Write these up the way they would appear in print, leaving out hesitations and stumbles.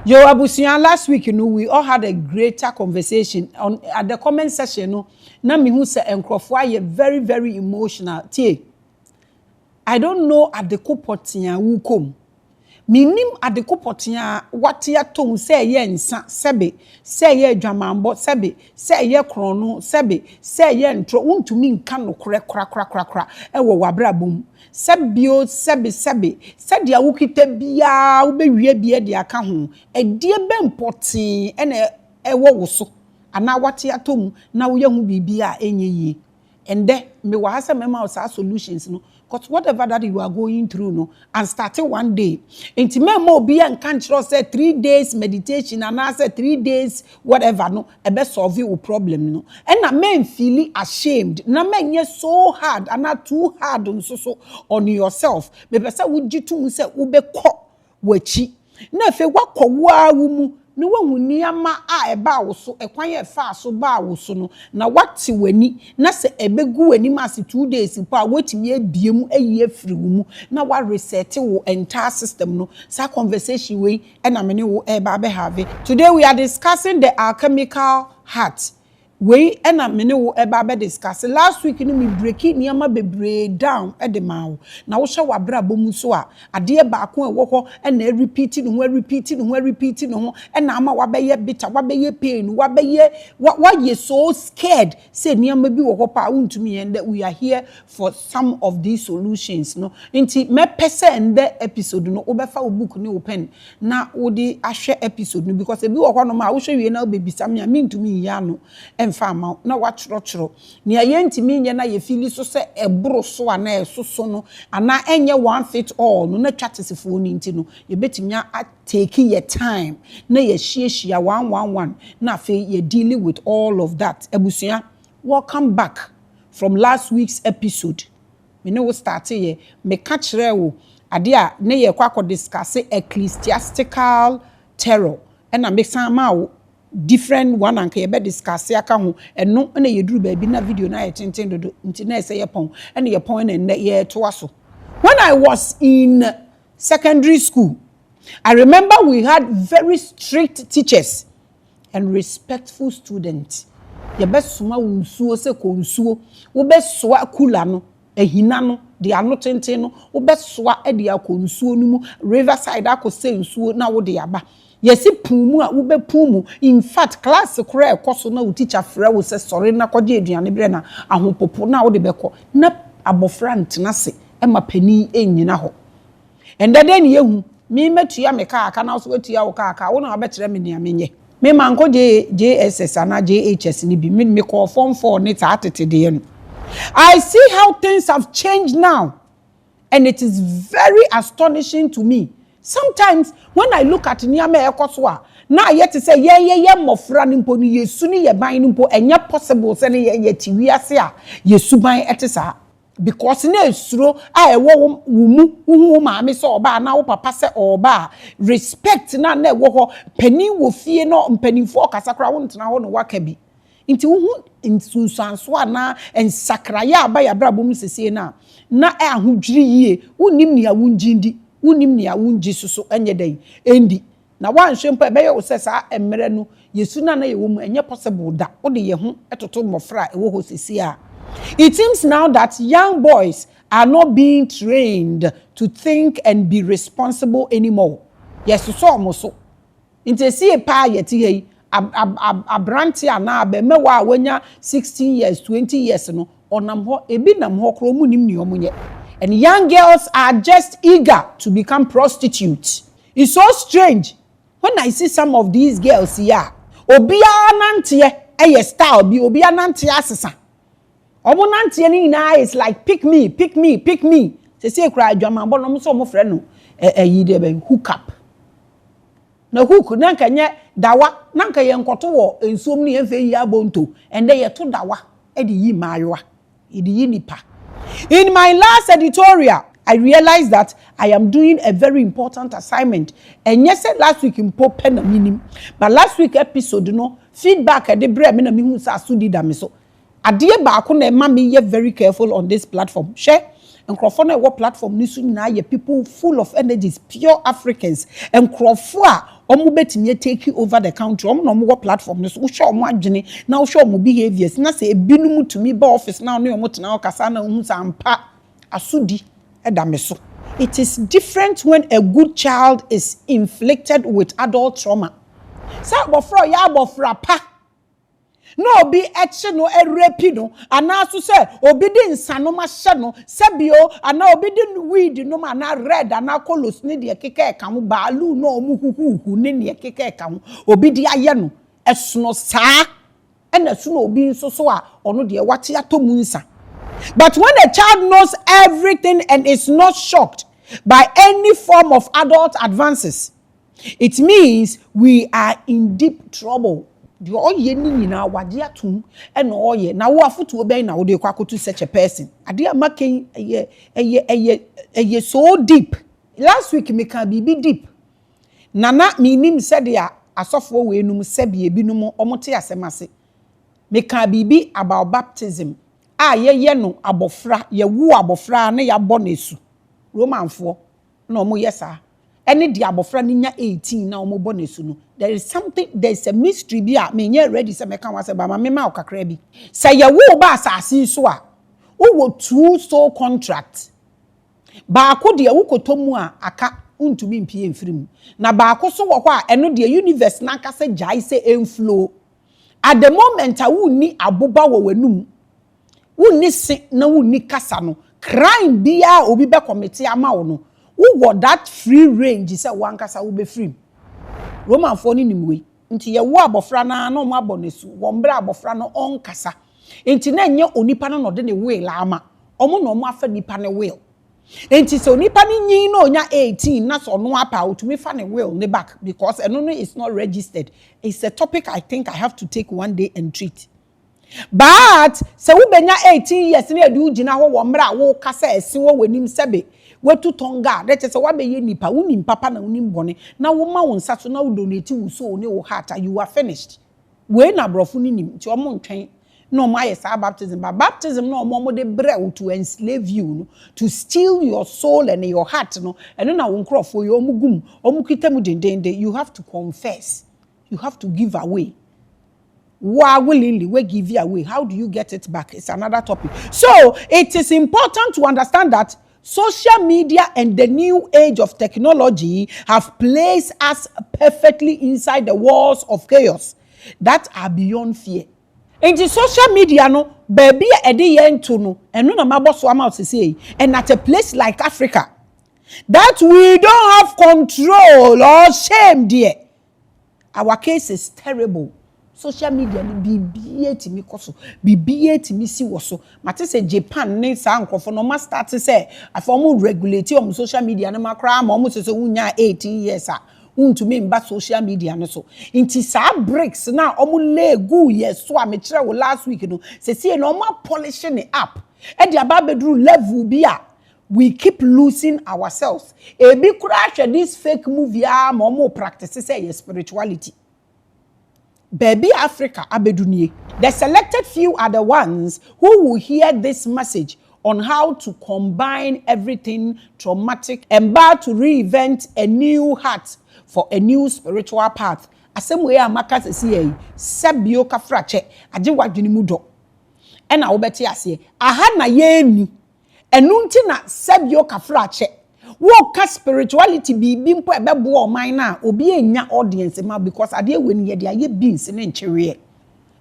Yo, Abusian, last week, we all had a greater conversation on at the comment section. Na me who say enkrofo very, very emotional. Tie, I don't know at the kopotia who come. Minim at the kopotia what ya tone say ye nsa sebe say ye dwamambo sebe say ye krono sebe say ye ntro untumi nka no kra ewo wabrabom sebio sebe said ya wukita bia wo bewie bia de aka ho edie bempoti ene ewo woso ana what ya tom na wo ye hu bibia enye yi ende me wa hasa mema o solutions no. Because whatever that you are going through, no, and starting one day, into me more be and can't say 3 days meditation and I say 3 days whatever, no, a best solve your problem, no. And I men feeling ashamed, na men ye so hard and not too hard on yourself. Maybe say would you to say ube ko wechi. Na fe wa ko wa wumu. No one niyama a eba wo so ekwan ye fa so ba wo so no na wati wani na se ebegu wani ma se 2 days pa wetimi abiem ayi afiri wo mu na wa reset wo entire system no sa conversation we na me ne wo eba be have. Today we are discussing the alchemical heart. We ena me ne wo eba be discuss. Last week ni me breaki niyama bebre down e de ma wo na wo hwe wabra bomu so a ade ba ko e wo ho na repeat no na ama wabeye bitter wabeye pain wabeye why you so scared say niyama bi wo ho pa untumi yende. We are here for some of these solutions no nti me pese ende episode no obefa wo book ni wo pen na wo di ahwe episode no because e bi wo ho no ma wo hwe wie na wo bebisa me a mentumi ya no mfama na wachoro ni ayentimi nye na ye fili so se ebro so ana esoso no ana enye one fit all no na twatesefo ni nti no ye betimya take your time na ye hia 111 na fe ye dealing with all of that. Ebusua, welcome back from last week's episode. Me know we start here me ka kire wo ade a na ye kwakọ discuss ecclesiastical terror na me san ma wo different one and be discuss aka ho eno na yeduru ba bi na video na ye tenten dodo nti na say ye pon na ye pon na ye to aso. When I was in secondary school, I remember we had very strict teachers and respectful students. Ye be suma wunsuo se ko nsuo wo be soa kula no ehina no de ano tenten no wo be soa e de akonsuo no mu riverside akose nsuo na wo de aba. Yesi pumu a ube pumu. In fact, class kura ekoso na teacher frɛ wo sɛ sorry na kɔgye aduane bre na ahopopo na wo de bɛkɔ na abofra ntena se e ma pani enyina ho. Enda de ne yehu me metua me ka aka na so wetua wo ka aka wo na wabɛkyerɛ me nea menye. Me manko JSS ana JHS ni bi me call form 4 ne ta atete de no. I see how things have changed now and it is very astonishing to me. Sometimes when I look at niyama ekoswa na yet to say ye mofra nimpo ni yesu ni ye ban nimpo enye possible say ye tiwiase a yesu ban etesa because na esuro a ewo wo maame so oba na wo papa se oba respect na ewo ho pani wo fie no mpanimfo kasakra wo ntena ho no waka bi nti wo insusanso na ensakraya aba ya brabom sese na ahodwiri yie wonim ne awunjindi unim ni awunji susu enye dai endi na wanhwe mpa be ye wo sesa emere no yesu na ye wo mu enye possible da wo de ye ho etoto mofra e wo ho sisi a. It seems now that young boys are not being trained to think and be responsible anymore. Yes, so omoso inte si e pa ye ti hei abranti ana be mewa wanya 16 years 20 years no onam ho ebi nam ho kro mu nim ni omunye. And young girls are just eager to become prostitutes. It's so strange when I see some of these girls here. Obia nantie eye style bi obia nantie asesa. Omo nantie ni na is like pick me. Se say kra adwamambo no so mo frɛ no yi de be hook up. Na hook na nka nye dawa na nka ye nkoto wo ensuom ni emfe yi abonto ende ye to dawa e de yi maayoa e de yi nipa. In my last editorial, I realized that I am doing a very important assignment. And yes, last week in Pope na minim, but last week episode no feedback at the bre me na mi hu sa sudi da me so. Adie ba ko na ma me ye very careful on this platform. Share nkrofo na wo platform ni so nyina ye people full of energies, pure Africans. Nkrofo a omo betimi take over the country omo no mo platform no so wo show omo adwene na wo show omo behaviors na say ebinum tumi ba office na no omo tena okasa na hu sampa asudi eda me so. It is different when a good child is inflicted with adult trauma. Sa bofra ya bofra pa no be eche no rape no anaso se obi di nsano ma hye no sebio ana obi di weed no ma na red ana kolos ne de keke ka ho baalu no omu huhuhu ne ne keke ka ho obi di aye no esono saa ena so no obi nso so a ono de wate atomu nsa. But when a child knows everything and is not shocked by any form of adult advances, it means we are in deep trouble. The oye ni nyina wade atum ena oye na wo afoto oben na wo de kwakotu such a person. Ade amaken eye so deep. Last week me can be deep. Nana me nim said ya asofo we enum sebi ebinum omote asemase. Me can be about baptism. Ye no abofra ye wu abofra na ya bo nesu. Romanfo na omo yesa. Any the abofra ninya 18 na omo bo nesu no. There is a mystery bi a me nye ready se me kan wa se ba ma me ma okakra bi. Se ye wu ba asase so a wo two soul contract. Ba ko de wo kotomu a aka untumi mpie mfirim. Na ba ko so wo ho a eno de universe na aka se jai se enflow. At the moment a wo ni aboba wo wanum. Wo ni se na wo ni kasa no. Crime bia obi be commit ama wo no. Wo that free range say wan kasa wo be free. Roman for ni nimwe. Nti ye wo abofra na na omo abonesu. Wo mbra abofra no on kasa. Nti na nye onipa no de ne will ama. Omo no omo afa nipa ne will. Nti so nipa ni nyin no nya 18 na so no apa otumi fa ne will ne back because eno no is not registered. It's a topic I think I have to take one day and treat. But se wo benya 18 years na edu gina ho wo mra wo kasa esi wo wanim sebe wetu tonga that is wa be ye nipa unim papa na unim bone na wo ma wo nsa so na wo donate wo so ne wo heart you are finished we na brofo ni nim ti omo ntwen no ma yes baptism but baptism no omo de bre to enslave you to steal your soul and your heart no and na wo nkrofo yo omugum omukitamu dendende you have to confess, you have to give away. Why willingly we give you away? How do you get it back? It's another topic. So it is important to understand that social media and the new age of technology have placed us perfectly inside the walls of chaos that are beyond fear. In the social media, no, baby, no, and no, and at a place like Africa, that we don't have control or shame, dear. Our case is terrible. Social media ni bibie timi koso bibie timi si woso mate se Japan ne sa ankrofo no ma start se afomu regulate on social media na makra ma omo se wunya 18 years a untumi mba social media no so inti sa breaks na omo legu yes so a me kire wo last week no se sie no omo polish ne up e dia ba bedru level bi a we keep losing ourselves e bi kura this fake movie a ma omo practice say spirituality. Baby Africa abedunie. The selected few are the ones who will hear this message on how to combine everything traumatic and about to reinvent a new heart for a new spiritual path. Asem we amaka sesi sebio kafrache age wadwene mu do. E na wo beti ase aha na ye ni enu nti na sebio kafrache wo ka spirituality bibi mpo ebebo o man na obi enya audience ma because ade weni ye de aye beans ne nchire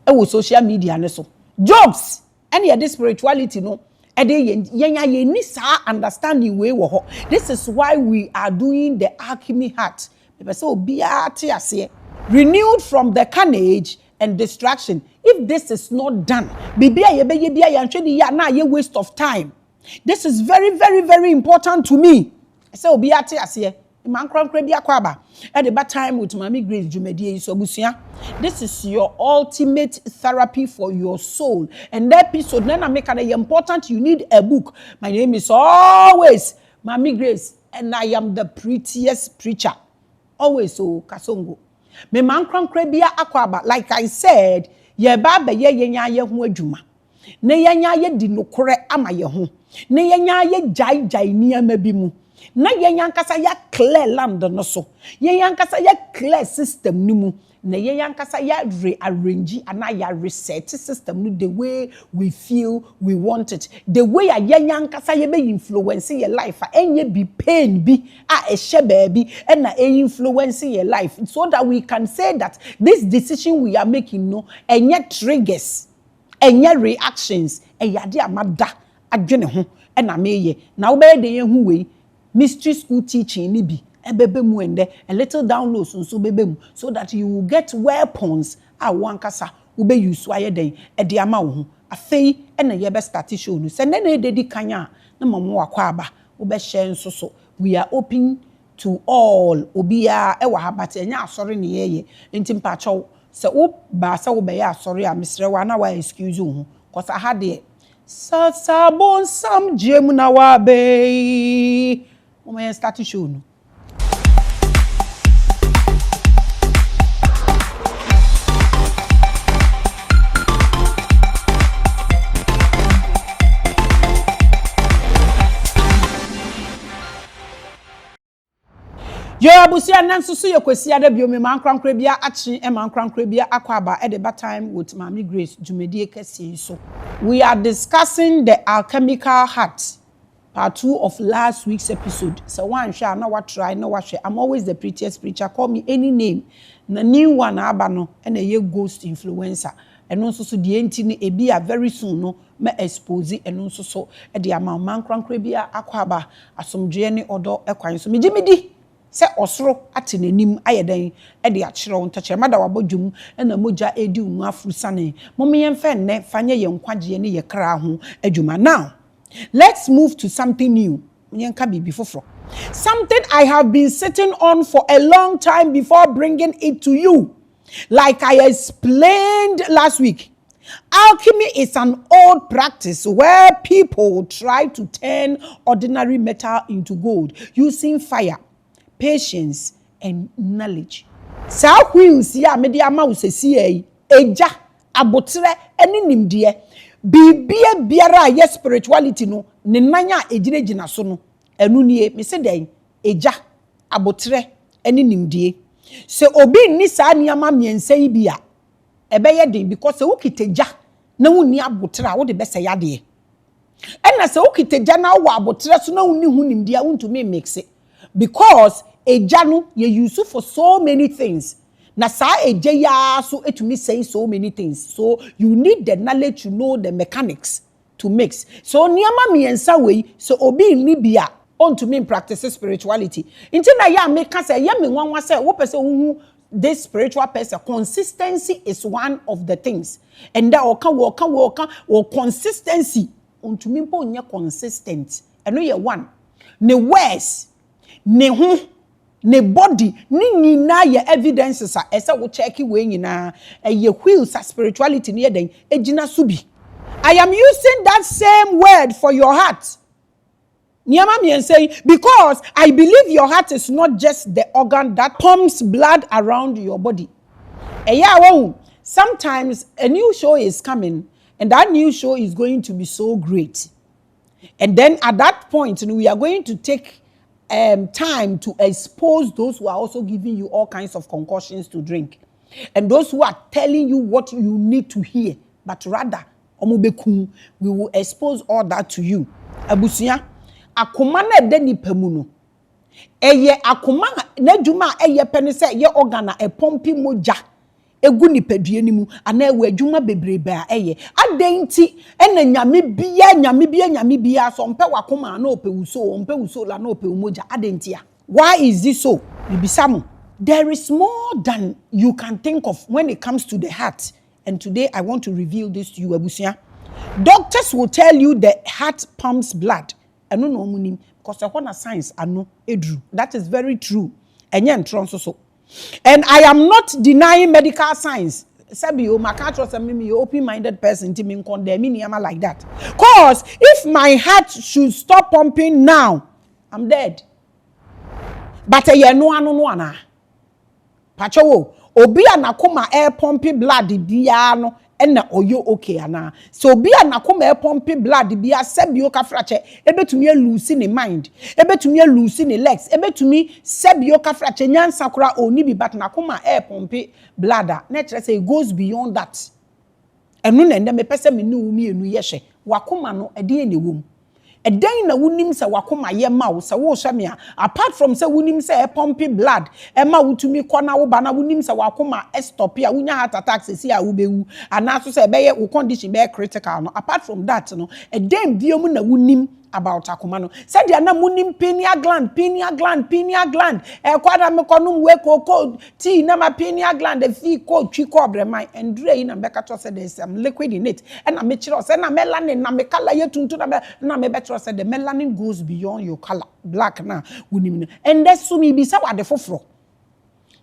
e wo social media ne so jobs any this spirituality no e de yenya ye ni sa understanding we wo ho. This is why we are doing the alchemy heart be say obi ate ase renewed from the carnage and distraction. If this is not done bibi aye be ye bia ya nhwe ya na ye waste of time. This is very very very important to me. So obi ate ase man krankra bi akwaba at the bad time with Maame Grace Jumedie so busua. This is your ultimate therapy for your soul, and that episode na make an important. You need a book. My name is always Maame Grace and I am the prettiest preacher always so kasongo me man krankra bi akwaba like I said ye ba be ye yenya ye ho adwuma na yenya ye di nokore ama ye ho na yenya ye jai niama bi mu na yen yankasa ya clear land no so yen yankasa ya clear system ni mu na yen yankasa ya rearrange ana ya reset system no the way we feel we want it the way a yen yankasa ye be influence your life enye be pain bi a ehye baabi na influence your life so that we can say that this decision we are making no enye triggers enye reactions eyade amada adwene ho na meye na wo be de yen hu we mystery school teaching ni bi ebebe mu ende a little downloads nso bebe mu so that you will get weapons a wankasa wo be use aye den e de ama wo ho afei na ye be start show no se na dedi kanya na mamo akwa aba wo be share nso so we are open to all obia e wa habate nya asori ne yeye enti mpacho se wo ba se wo be ya asori a misre wa na wa excuse wo ho cause I had the sabon sam jemu na wa be o me start show no. Yo abusia nansusu yekwesi ada biome mankrankra bia achi e mankrankra bia akwaba at the time with Maame Grace Jumedie kesi so. We are discussing the alchemical heart, part 2 of last week's episode. So one share na what try na what share. I'm always the prettiest preacher. Call me any name. Na new one aba no and a ye ghost influencer. And also so the entity e bia very soon no me expose and also so e the amount mankrankra bia akwaba asomdwe ne odo ekwan so megimedi se osoro ate nanim ayeden e de akere won tachere mada wabodwum na moja edi unu afrusane momme yemfa nne fanye ye nkwaje ne ye kra ho adwuma. Now let's move to something new. Yenka bibi foforo, something I have been sitting on for a long time before bringing it to you. Like I explained last week, alchemy is an old practice where people try to turn ordinary metal into gold using fire, patience, and knowledge. Sa wheels ya media mouse see eja abotre eni nimdie bibie biara ye spirituality no ne nanya ejinejina so no enu nie me se den eja abotre eni nimdie se obi ni sa niama miensa yi bia ebeye den because wo kiteja na woni abotre a wo de bese yade ena se wo kiteja na wo abotre so na woni hu nimdie wontumi mix it because eja no ye use for so many things. Na sa eja ya so etumi say so many things. So you need the knowledge to know the mechanics to mix. So niama miensa we so obi ni bia on to me practice spirituality. Inti na ya make say ya me wanwa say wo pese hu this spiritual person. Consistency is one of the things. And that or consistency on to me po nya consistent. Eno ye one. Ne words ne ho ne body ni nyina ye evidences a ese wo check we nyina ye wheels a spirituality ne den ejina so bi. I am using that same word for your heart. Niama me say because I believe your heart is not just the organ that pumps blood around your body. Sometimes a new show is coming and that new show is going to be so great. And then at that point we are going to take time to expose those who are also giving you all kinds of concoctions to drink and those who are telling you what you need to hear, but rather we will expose all that to you. Abusia akoma na de nipa mu no eye akoma na dwuma eye pene se ye organ e pompi moja egu nipadua ni mu ana ewe adwuma bebrebe a eye adenti ena nyame bia so mpe wakoma na opewuso la na opewumoja adenti a. Why is this so? Bibisamo, there is more than you can think of when it comes to the heart, and today I want to reveal this to you, abusia. Doctors will tell you the heart pumps blood. I don't know munim because I want a science I know edru. That is very true. And I am not denying medical science. Sabi o makatro say me open-minded person to me condemn me like that. Cause if my heart should stop pumping now, I'm dead. But you no ana. Pacho obi anakoma air pumping blood bia no ena oyo okay ana so bi anakoma e pompe blood bi asebio kafrache ebetumi lose ne mind ebetumi lose ne legs ebetumi sebio kafrache nyansa kora oni bi but nakoma e pompe blood na kire say it goes beyond that enu na ndem pese me ne wumi enu yehwe wakoma no ede ene wom eden na wunim se wakoma ye ma wo se wo hwe me apart from se wunim se e pompe blood e ma wutumi kona wo ba na wunim se wakoma e stop ya wunya heart attack se a wo bewu ana so se be ye wo condition be critical no apart from that no eden biom na wunim about akoma no said ya na munim pineal gland e kwada me konum we koko tea na ma pineal gland e fi ko twi ko breman endure yi na beka to say there's some liquid in it and na me kire say na melanin na me color ye tuntu na me better say the melanin goes beyond your color black na wunim no and that's so me bi say wade foforo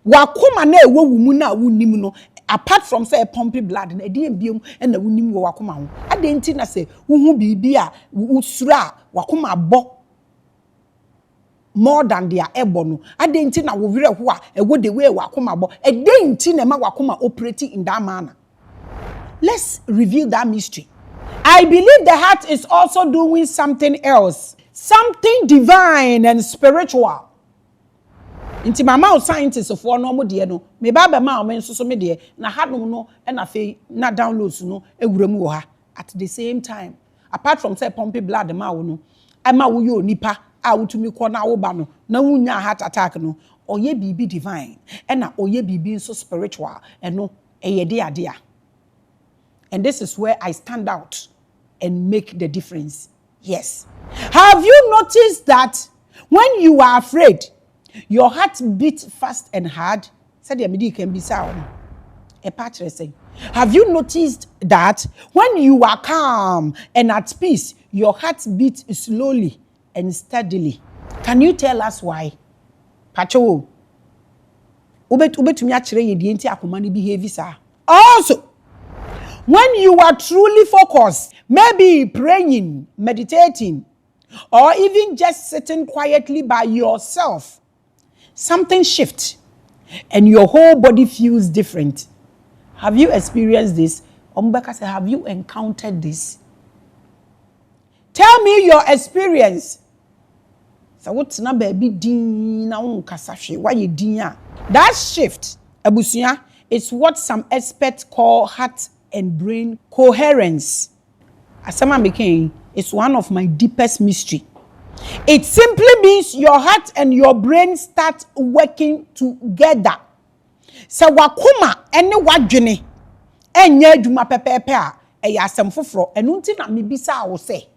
wakoma na ewo wumu na wunim no apart from say pumpy blood na edi biom na wunim wo wakoma ho adenti na say wuhu bibi a usura wakoma abo more than their ebo no adenti na wo were ho a ewo the way wakoma abo edenti na ma wakoma operating in that manner. Let's reveal that mystery. I believe the heart is also doing something else, something divine and spiritual. Inti mama scientists for no mo de no me ba ba ma o me nso so me de na hanom no e na fe na downloads no ewurem wo ha at the same time apart from say pumpy blood ma wo no ama wo yo nipa a wutumi kɔ na wo ba no na wunya heart attack no oye bibi divine e na oye bibi nso spiritual e no eye de ade a. And this is where I stand out and make the difference. Yes. Have you noticed that when you are afraid, your heart beats fast and hard? Said the midi can be sound. A patch saying. Have you noticed that when you are calm and at peace, your heart beats slowly and steadily? Can you tell us why? Pacho. Ubetumi achire ye di enti akoma ni behave sa. Also, when you are truly focused, maybe praying, meditating, or even just sitting quietly by yourself, something shifts and your whole body feels different. Have you experienced this? Ombeka said, have you encountered this? Tell me your experience. So what's na baby din na unkasashe? Why you din ya? That shift, abusuya, is what some experts call heart and brain coherence. Asama Mekeng is one of my deepest mystery. It simply means your heart and your brain start working together. So wakuma ene wadwene enye adwuma pepepe a eya asem foforo enu nti na mebisa wo se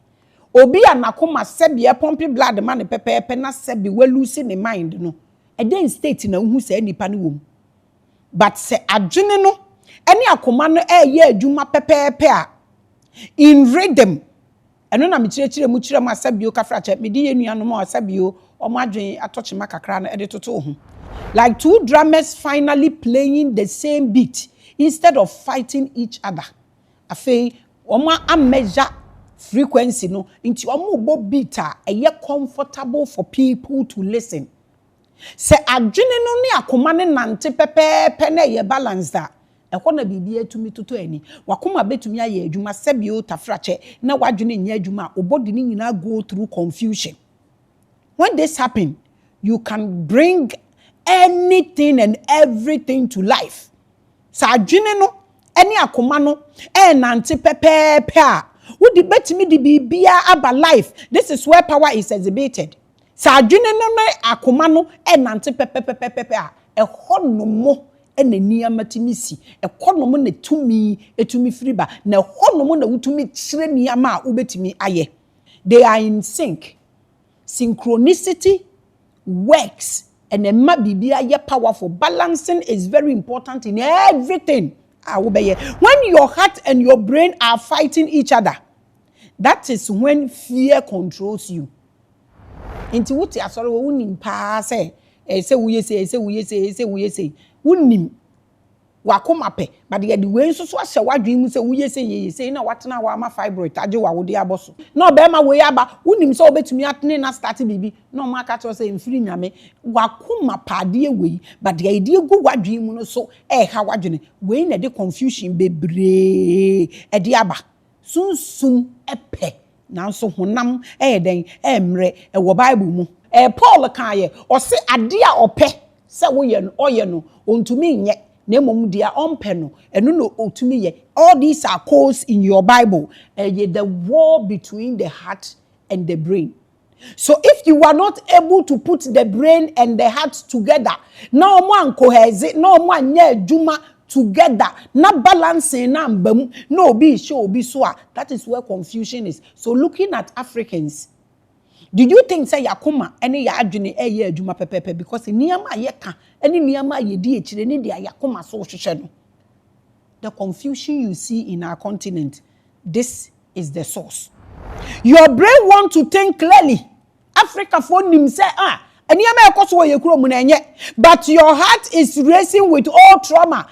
obi anakoma sebi pompi blood man pepepe na sebi we lose ne mind no eden state na hu se nipa ne wom but se adwene no ene akoma no eye adwuma pepepe a in rhythm eno na me chire mu asabio kafra me di enua no ma asabio o ma adwen atochema kakra na ede toto ho like two drummers finally playing the same beat instead of fighting each other. Afei oma a measure frequency no into omo bo beat a comfortable for people to listen. Se adwene no ne akoma ne nante pepepe na ye balance that. Ekona bibia tumi toto ani wakoma betumi aye adwuma sebio tafrache na wadwene nya adwuma obodi ni nyina go through confusion. When this happen, you can bring anything and everything to life. Sa adwene no eni akoma no nante pepepe a wo di betumi di bibia aba life. This is where power is exhibited. Sa adwene no akoma no nante pepepe a ehonomo enenia matimisi ekonomo na etumi firiba na ehonomo na wutumi kire niama a ubetumi aye. They are in sync. Synchronicity works and emma bibia ye powerful. Balancing is very important in everything. When your heart and your brain are fighting each other, that is when fear controls you. Inti wuti asoro wo nim pa say unim wakoma pe but the way so ahye wadwen mu se wo ye se ye se na watena wa ma fibroid age wa wo de aboso na be ma we aba wonim se obetumi atene na start bibi na o ma ka to se mfiri nyame wakoma pade we but the idea go wadwen mu no so ha wadwene we na de confusion bebre e de aba sunsum epe nanso honam den emre e wo bible mu Paul kaaye o se ade a ope se wo ye no oye no ontumi nye na mom dia ompe no eno no otumi ye. All these are codes in your Bible. The war between the heart and the brain. So if you are not able to put the brain and the heart together, no one cohese, no one nye juma together, not balancing, no be show be so. That is where confusion is. So looking at Africans, did you think say yakoma any ya adwene ye adwuma pepepe because niyama ye ka any niyama ye di echire ni dia yakoma so hwehwe no. The confusion you see in our continent, this is the source. Your brain want to think clearly. Africa for nim say niyama ekoso ye kuro mu na enye, but your heart is racing with all trauma.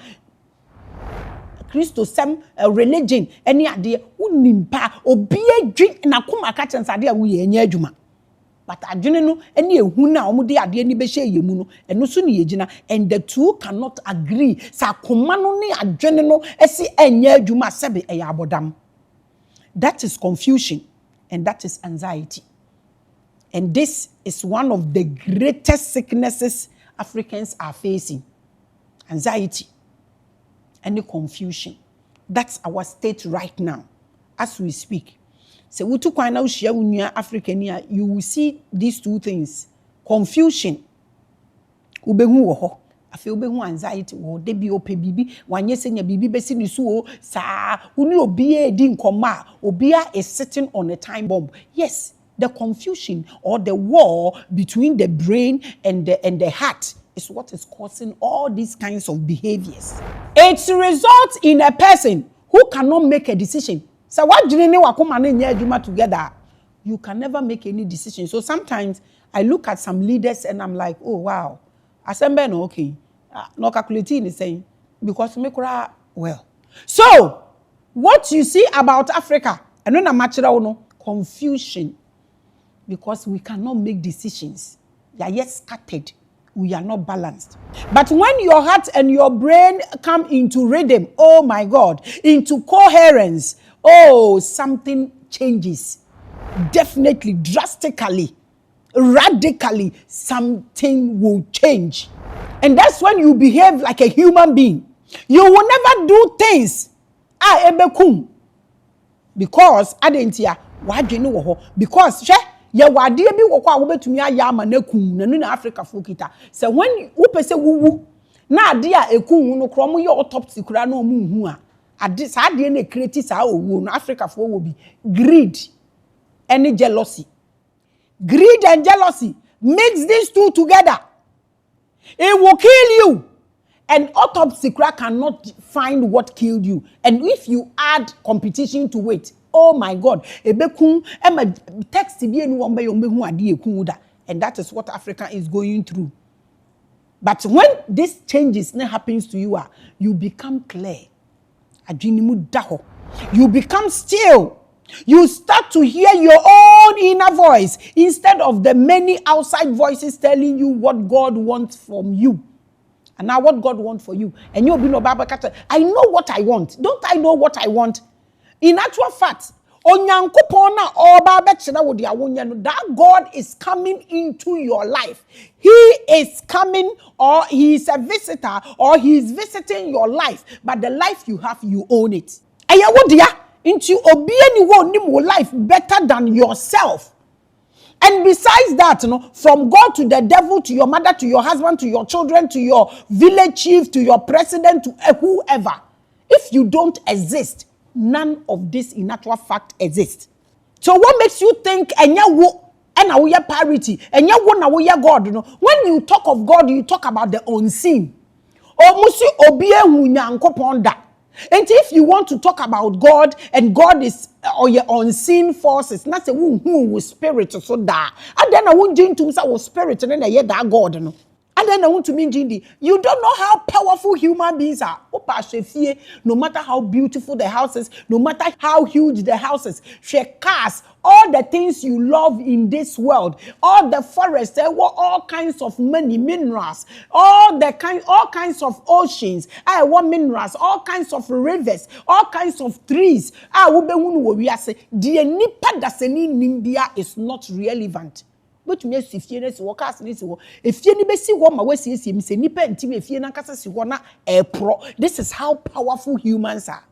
Christo sem religion any ade unimpa obi adwi na koma ka chensade a wo ye enye adwuma. But adwene no ene ehu na omude ade ni be hye yemu no eno so ne yegina and the two cannot agree sa koma no ne adwene no esi enye adwuma sebe eya abodam. That is confusion and that is anxiety. And this is one of the greatest sicknesses Africans are facing. Anxiety and the confusion. That's our state right now as we speak. So we took one out share with African, you will see these two things. Confusion. Ubehu wo. Afi ubehu anxiety wo de bi ope bibi wanye senya bibi besi ni so sa uni obi e di nkoma obia is sitting on a time bomb. Yes, the confusion or the war between the brain and the heart is what is causing all these kinds of behaviors. It results in a person who cannot make a decision. So what do you know together? You can never make any decision. So sometimes I look at some leaders and I'm like, oh wow, Asembe no okay. No calculating is saying because me kura well. So what you see about Africa, and when I'm no confusion because we cannot make decisions. We are yet scattered. We are not balanced. But when your heart and your brain come into rhythm, oh my God, into coherence, oh, something changes. Definitely, drastically, radically, something will change. And that's when you behave like a human being. You will never do things. Because, because, ya wade bi wokwa wo betumi aya ama na kun nanu na Africa fokita se when wo pese wuwu na ade a ekun no krom ye autopsy kura na omu hu a ade sa ade na create sa owu no Africa fo wo bi greed and jealousy. Greed and jealousy mix these two together, it will kill you. And autopsy kura cannot find what killed you. And if you add competition to it, oh my God, ebekun ema text bi enu won be yombehu ade ekun da, and that is what Africa is going through. But when this changes happens to you, you become clear. Adwinimu daho. You become still. You start to hear your own inner voice instead of the many outside voices telling you what God wants from you. And now what God wants for you. And you'll be no Baba Kata. I know what I want. Don't I know what I want? In actual fact, that God is coming into your life. He is coming, or he is a visitor, or he is visiting your life. But the life you have, you own it. Into obeying life better than yourself. And besides that, from God to the devil, to your mother, to your husband, to your children, to your village chief, to your president, to whoever, if you don't exist, none of this in actual fact exists. So what makes you think and parity and God? When you talk of God, you talk about the unseen. And if you want to talk about God, and God is or your unseen forces, not say who spirit so that, and then I won't join to say spirit and then that God. And then I want to mean Jindy. You don't know how powerful human beings are. No matter how beautiful the house is, no matter how huge the house is, she cars, all the things you love in this world, all the forests, there were all kinds of money, minerals, all kinds of oceans, I want minerals, all kinds of rivers, all kinds of trees. The nipa daseni nimbia is not relevant. But me si fie na si wo cast ni si wo efie ni be si wo ma wasiesie mi se nipa ntim efie na nkasa si wo na pro. This is how powerful humans are.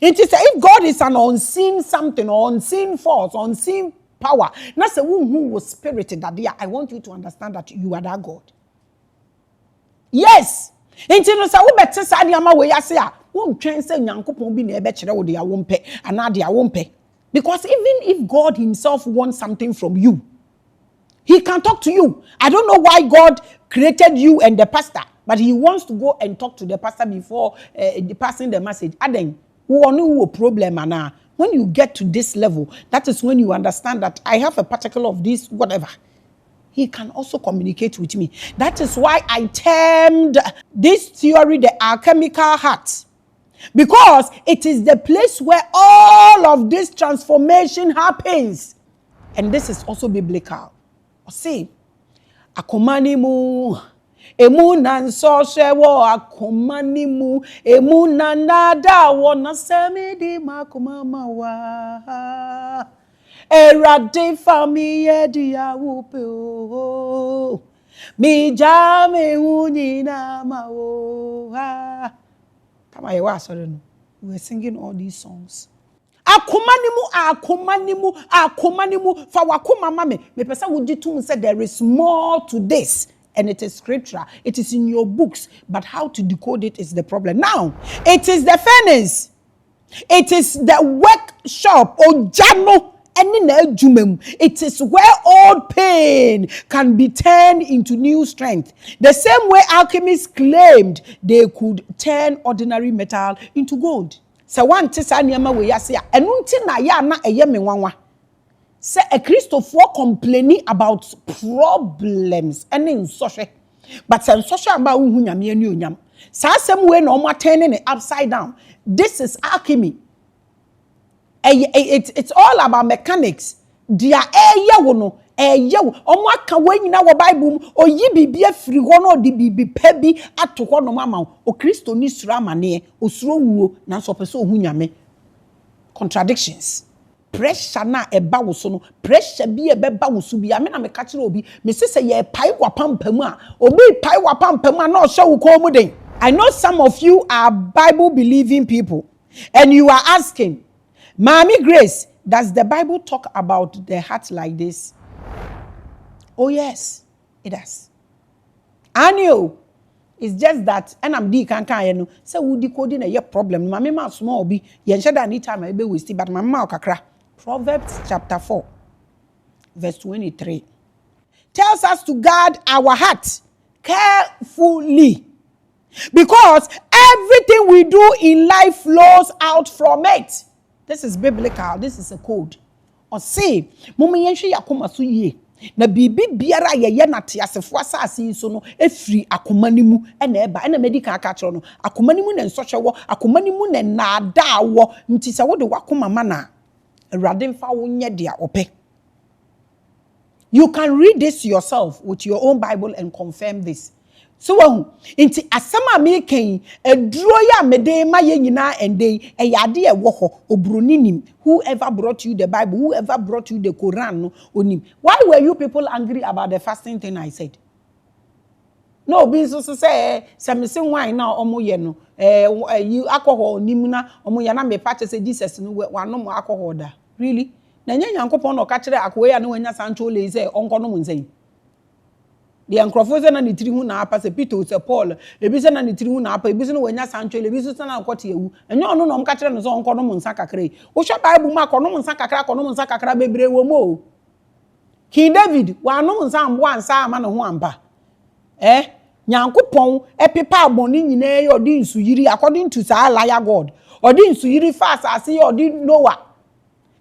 It is if God is an unseen something or unseen force, unseen power, na say who was spirit that there, I want you to understand that you are that God. Yes. Enti no say wo bete sa de ama we ase a wo ntwen say Nyankopon bi na ebe kire wo de ya wo mpe ana de ya wo mpe. Because even if God himself wants something from you, he can talk to you. I don't know why God created you and the pastor, but he wants to go and talk to the pastor before passing the message. Aden, who a problem ana. When you get to this level, that is when you understand that I have a particle of this, whatever. He can also communicate with me. That is why I termed this theory the alchemical heart. Because it is the place where all of this transformation happens. And this is also biblical. See, akomanimu emuna nsoshe wo akomanimu emuna nada wo na semidi makomama wa erade famiye dia wupe o mi jame unina ma o kama ye wa sorry no we were singing all these songs. Akomanimu fa wakoma mame me pesa wo ditum say there is more to this, and it is scripture, it is in your books, but how to decode it is the problem. Now it is the furnace, it is the workshop ojano eni na adwumam. It is where old pain can be turned into new strength, the same way alchemists claimed they could turn ordinary metal into gold. Se wan te sa niam we yase a enu nti na ya na eye me nwanwa se a Christopher complaining about problems and in social, but some social about hu nyame ani onyam sa asem we na omo turning it upside down. This is alchemy. It's all about mechanics. Dia eye wo no eye wo omo aka we nyina wo Bible oyi bibia firi ho no de bibi pa bi ato ho no mama o Kristo ni suro amane osuro wuo na so pese ohu nyame. Contradictions. Pressure na eba wo so no pressure bi ebeba wo so bi ame na me ka kire obi me sese ye pai wapampamu a obi pai wapampamu a na o hwe wo ko mu den. I know some of you are Bible believing people and you are asking, Maame Grace, does the Bible talk about the heart like this? Oh yes, it does. I know. It's just that, and I'm no. So we decoding a problem. Maame ma small be yen shada anytime I be waste, but my mouth kakra. Proverbs chapter 4, verse 23 tells us to guard our heart carefully, because everything we do in life flows out from it. This is biblical. This is a code. Or say, Mummy yenshi yakoma so ye. Na bibi biara ye na te asefo asase so no efri akomanimu na eba na medical aka no akomanimu na nsohwe wo akomanimu na naada wo nti se wo de wakoma mana awrade mfa wo nye de ope. You can read this yourself with your own Bible and confirm this. So inti asama me kan eduro ya mede ma ye nyina ende eyade e wo ho obroninim. Whoever brought you the Bible, whoever brought you the Quran no onim. Why were you people angry about the fasting thing I said? No be so say me say wine na omo ye no you alcohol nim na omo ya na me pa say Jesus no wano mo alcohol da. Really? Na nya Nyankopon no ka kire akowe ya na wanya sancho le say onko no mo nsen. The uncrophose na nitiri hu na apa se Peter se Paul ebi se na nitiri hu na apa ebi se no wanya sancho ebi se na akwoti ewu enyo no no mka kire no so onko no nsa kakra wo hwe Bible ma kono nsa kakra bebre wo mo King David wa no nsa ambo ansa ama no ho ampa Nyankopon epepa aboni nyina ye odi nsuyiri according to sa liar God odi nsuyiri fast as ye odi Noah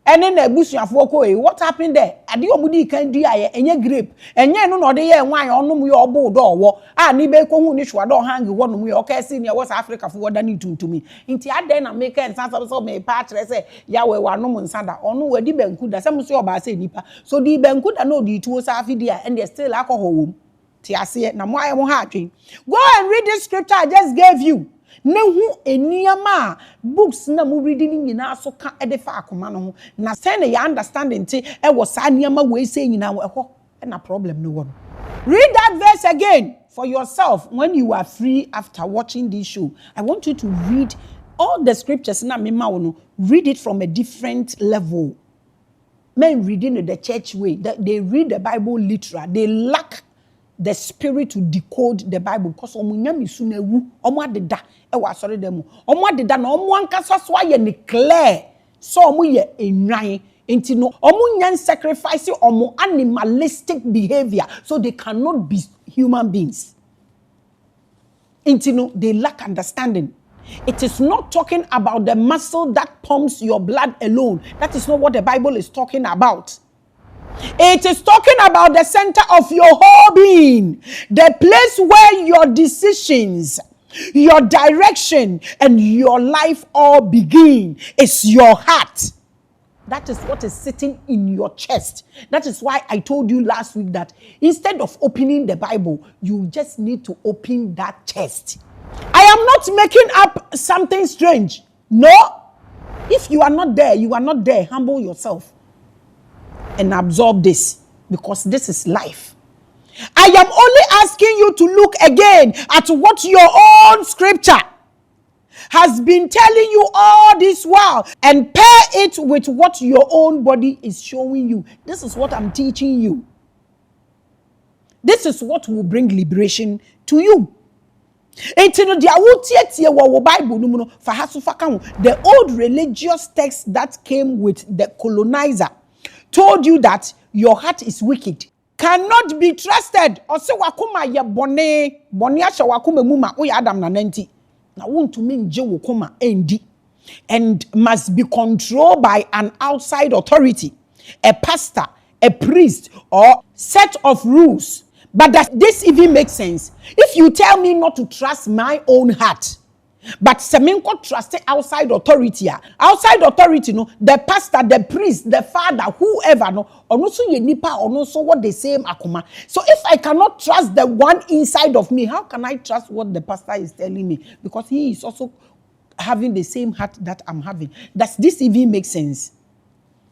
And then the busuafo ko what happened there? Ade omudi kan di aye enye grape. Enye no no de ye wan onum ye obo do wo. Ah ni be ko hu ni hwa do hang wo no mu ye okay see ne West Africa fo woda ni tuntumi. Nti ade na make nsa so me pa kire se ya we wanom nsa da. Onu wadi banku da se so oba se nipa. So di banku da no di tuo sa afidi a and they still alcohol wom. Ti ase na mo aye mo ha atwen. Go and read this scripture I just gave you. Nehu eniyama books na mu reading nyina so ka edefa akoma no ho na say na ya understanding ti e wo sa niyama we say nyina wo ho na problem no one. Read that verse again for yourself when you are free after watching this show. I want you to read all the scriptures na mema wo no, read it from a different level. Men reading the church way, they read the Bible literal. They lack the spirit to decode the Bible because omunyami sunewu omo adeda e wa sori dem omo adeda na omo ankasa so aye ne clear so omo ye enwan enti no omo nyan sacrifice omo animalistic behavior so they cannot be human beings enti no they lack understanding. It is not talking about the muscle that pumps your blood alone. That is not what the Bible is talking about. It is talking about the center of your whole being, the place where your decisions, your direction, and your life all begin. Is your heart. That is what is sitting in your chest. That is why I told you last week that instead of opening the Bible, you just need to open that chest. I am not making up something strange. No. If you are not there, you are not there. Humble yourself and absorb this because this is life. I am only asking you to look again at what your own scripture has been telling you all this while and pair it with what your own body is showing you. This is what I'm teaching you. This is what will bring liberation to you. The old religious text that came with the colonizer told you that your heart is wicked, cannot be trusted. Ose wakuma ye bone asha wakuma muma o ya adam na nanti na won't mean je wakuma endi and must be controlled by an outside authority, a pastor, a priest, or set of rules. But does this even make sense? If you tell me not to trust my own heart, but semenko trust outside authority, no, the pastor, the priest, the father, whoever, no, or so ye nipa, or no, so what they say akuma. So if I cannot trust the one inside of me, how can I trust what the pastor is telling me? Because he is also having the same heart that I'm having. Does this even make sense?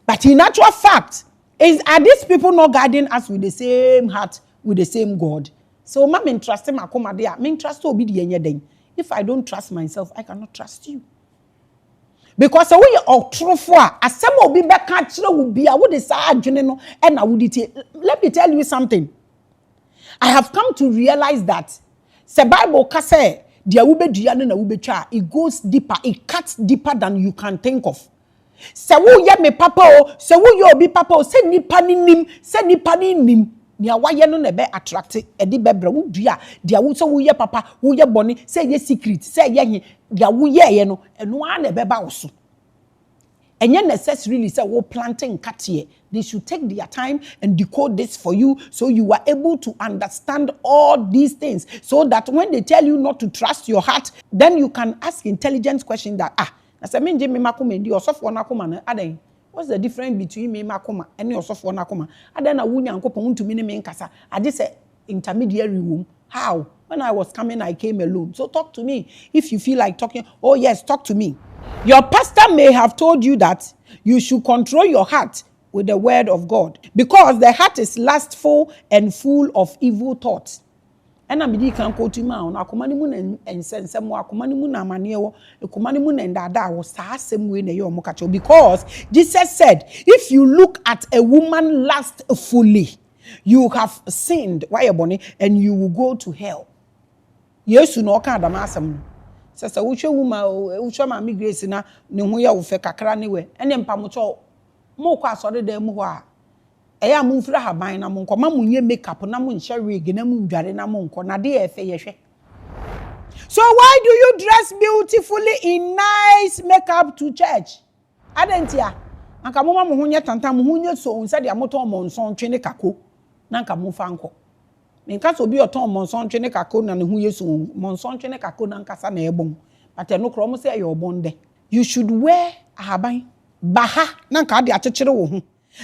But in actual fact, are these people not guiding us with the same heart, with the same God? So, ma me trust him akoma there. Me trust obi di enye den. If I don't trust myself, I cannot trust you. Because we are otrofo a asem obi beka kire wo bia wo de sa adwene no e na wo di. Let me tell you something. I have come to realize that the Bible ka say dia wo bedua no na wo betwa, it goes deeper, it cuts deeper than you can think of. Se wo ye me papa o, se wo ye obi papa o, se nipa ni nim, se nipa ni nim. Ni awaye no na be attract e di bebra wo dua dia wo so wo ye papa wo ye boni say ye secret say ye he dia wo ye no eno a na be ba wo so enye necessarily say wo planting katie. They should take their time and decode this for you so you are able to understand all these things so that when they tell you not to trust your heart, then you can ask intelligent questions that na say me nje me makoma ndi osofo na akoma na adan. What's the difference between me makoma and yourself na akoma? Adana wunya nkopon ntumi ne me nkasa. Ade say intermediary room. How? When I was coming, I came alone. So talk to me. If you feel like talking, oh yes, talk to me. Your pastor may have told you that you should control your heart with the word of God because the heart is lustful and full of evil thoughts. And I'm di kan ko tuma on akoma ni mu na ensensem wo akoma ni mu na amane wo akoma ni mu na ndada wo saa asem we na ye omo kacho because Jesus said if you look at a woman lustfully you have sinned why boni and you will go to hell. Yesu no ka adam asem sese wo hwe woman wo hwe ma grace na ne ho ye wo fe kakra ne we ene mpamocho mo kwa asore da mu ho a eya mu mfira haban na monko ma munye makeup na mun hye wig na mun dware na monko na de efe ye hwe. So why do you dress beautifully in nice makeup to church? Adentia anka mo ma mo ho nye tantam mo ho nye so unsa de amoto mo nson twe ne kako na anka mo fa nko menka so bi oton mo nson twe ne kako na ne ho yeso mo nson twe ne kako na anka sa na ebon but no kro mo say your bonde you should wear ahaban baha na anka de akekere wo ho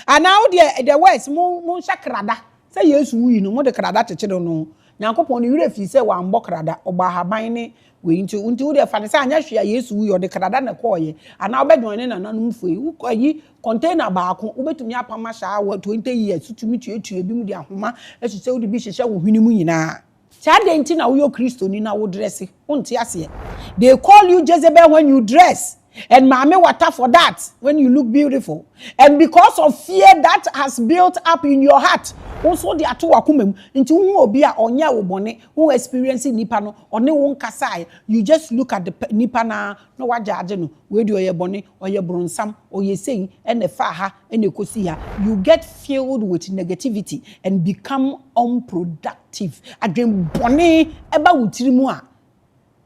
and now the words mo shakrada say yesu wi no mo de krada akekere no nyankopon no wire fi say wa mbọ krada oba ahaban ne we nti wo de fa ne say anya hwe yesu wi o de krada na koye and now obedon ne nananum foi wo koyi container baako obetumi apama sha 20 years tutumi tuetue bi mu de ahoma ehise wo de bi hyehyɛ wo hwini mu nyina cha de nti na wo yo kristo ni na wo dress wonte ase they call you Jezebel when you dress and Maame water for that when you look beautiful and because of fear that has built up in your heart also the ato wakomam nti hu obi a onya wo bone hu experience nipa no one wo nkasa you just look at the nipa na no wajaje no we di oye bone oye bronsam oye sei ene fa ha ene kosi ha you get filled with negativity and become unproductive adwen bone eba wutirimu a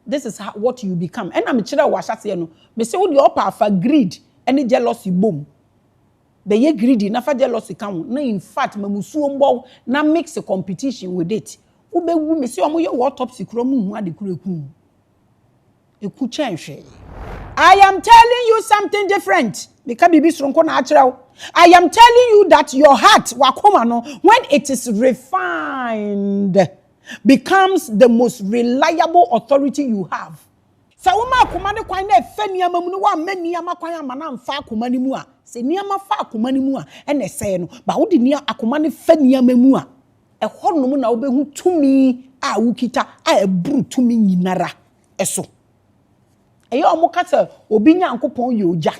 this is what you become and am kire wa hyase no me say wo di opa afa greed ene jealousy bom be ye greedy na fa jealousy kan na in fact mamusuo mbo na mix a competition with it wo be wu me say omo ye autopsy kuro mu hu ade kuro eku chenhwe I am telling you something different because bibi sronko na akire I am telling you that your heart wakoma no when it is refined becomes the most reliable authority you have. Sa woma akoma ne kwan na efe niama mu no wa ma niama kwan ama na mfa akoma ne mu a se niama fa akoma ne mu a ene se no ba wo de nia akoma ne fe niama mu a ehonum na wo behu tumi a wukita a eburu tumi nyinara eso eye omo kata obi nyankopon ye oja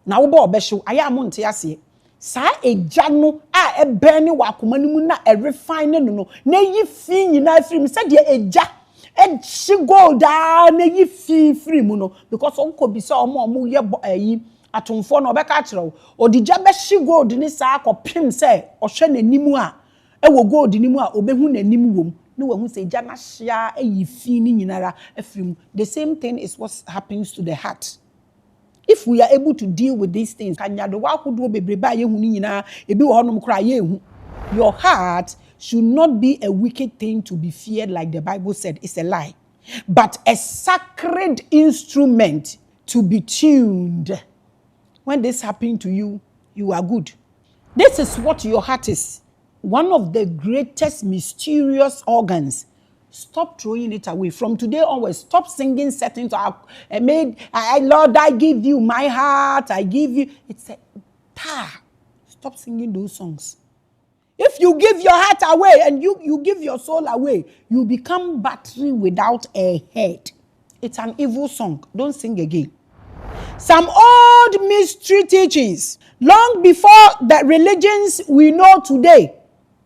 na wo ba obehyew aya amonte ase sa eja no a ebeni wa akoma ne mu na e refine no na yi fi nyina afrim se de eja she gold na yi fi free mu no because onko bi se omo ye ayi atomfo no obeka kire odija be she gold ni sa akopim se ohwe nanimu a e wo gold nimu a obehu nanimu wom no wahu se eja na hia ayi fi ni nyinara afrim the same thing is what happens to the heart. If we are able to deal with these things, your heart should not be a wicked thing to be feared like the Bible said. It's a lie. But a sacred instrument to be tuned. When this happens to you, you are good. This is what your heart is. One of the greatest mysterious organs. Stop throwing it away. From today onwards, stop singing certain songs. Lord, I give you my heart. I give you. It's a stop singing those songs. If you give your heart away and you give your soul away, you become battery without a head. It's an evil song. Don't sing again. Some old mystery teachings, long before the religions we know today,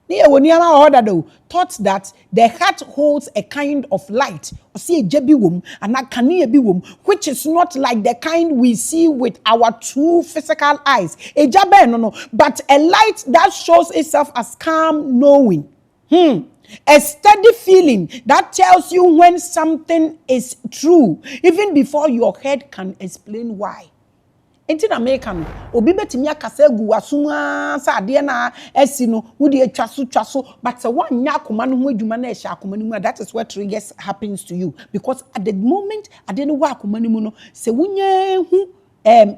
thought that the heart holds a kind of light, which is not like the kind we see with our two physical eyes. But a light that shows itself as calm knowing. A steady feeling that tells you when something is true, even before your head can explain why. Enti na American obi betimi akasa gu asuma sa ade na esi no wo de twaso but one nya akoma no ho adwuma na ehya akoma mu that is what triggers happens to you because at the moment ade no wa akoma mu no se wunya hu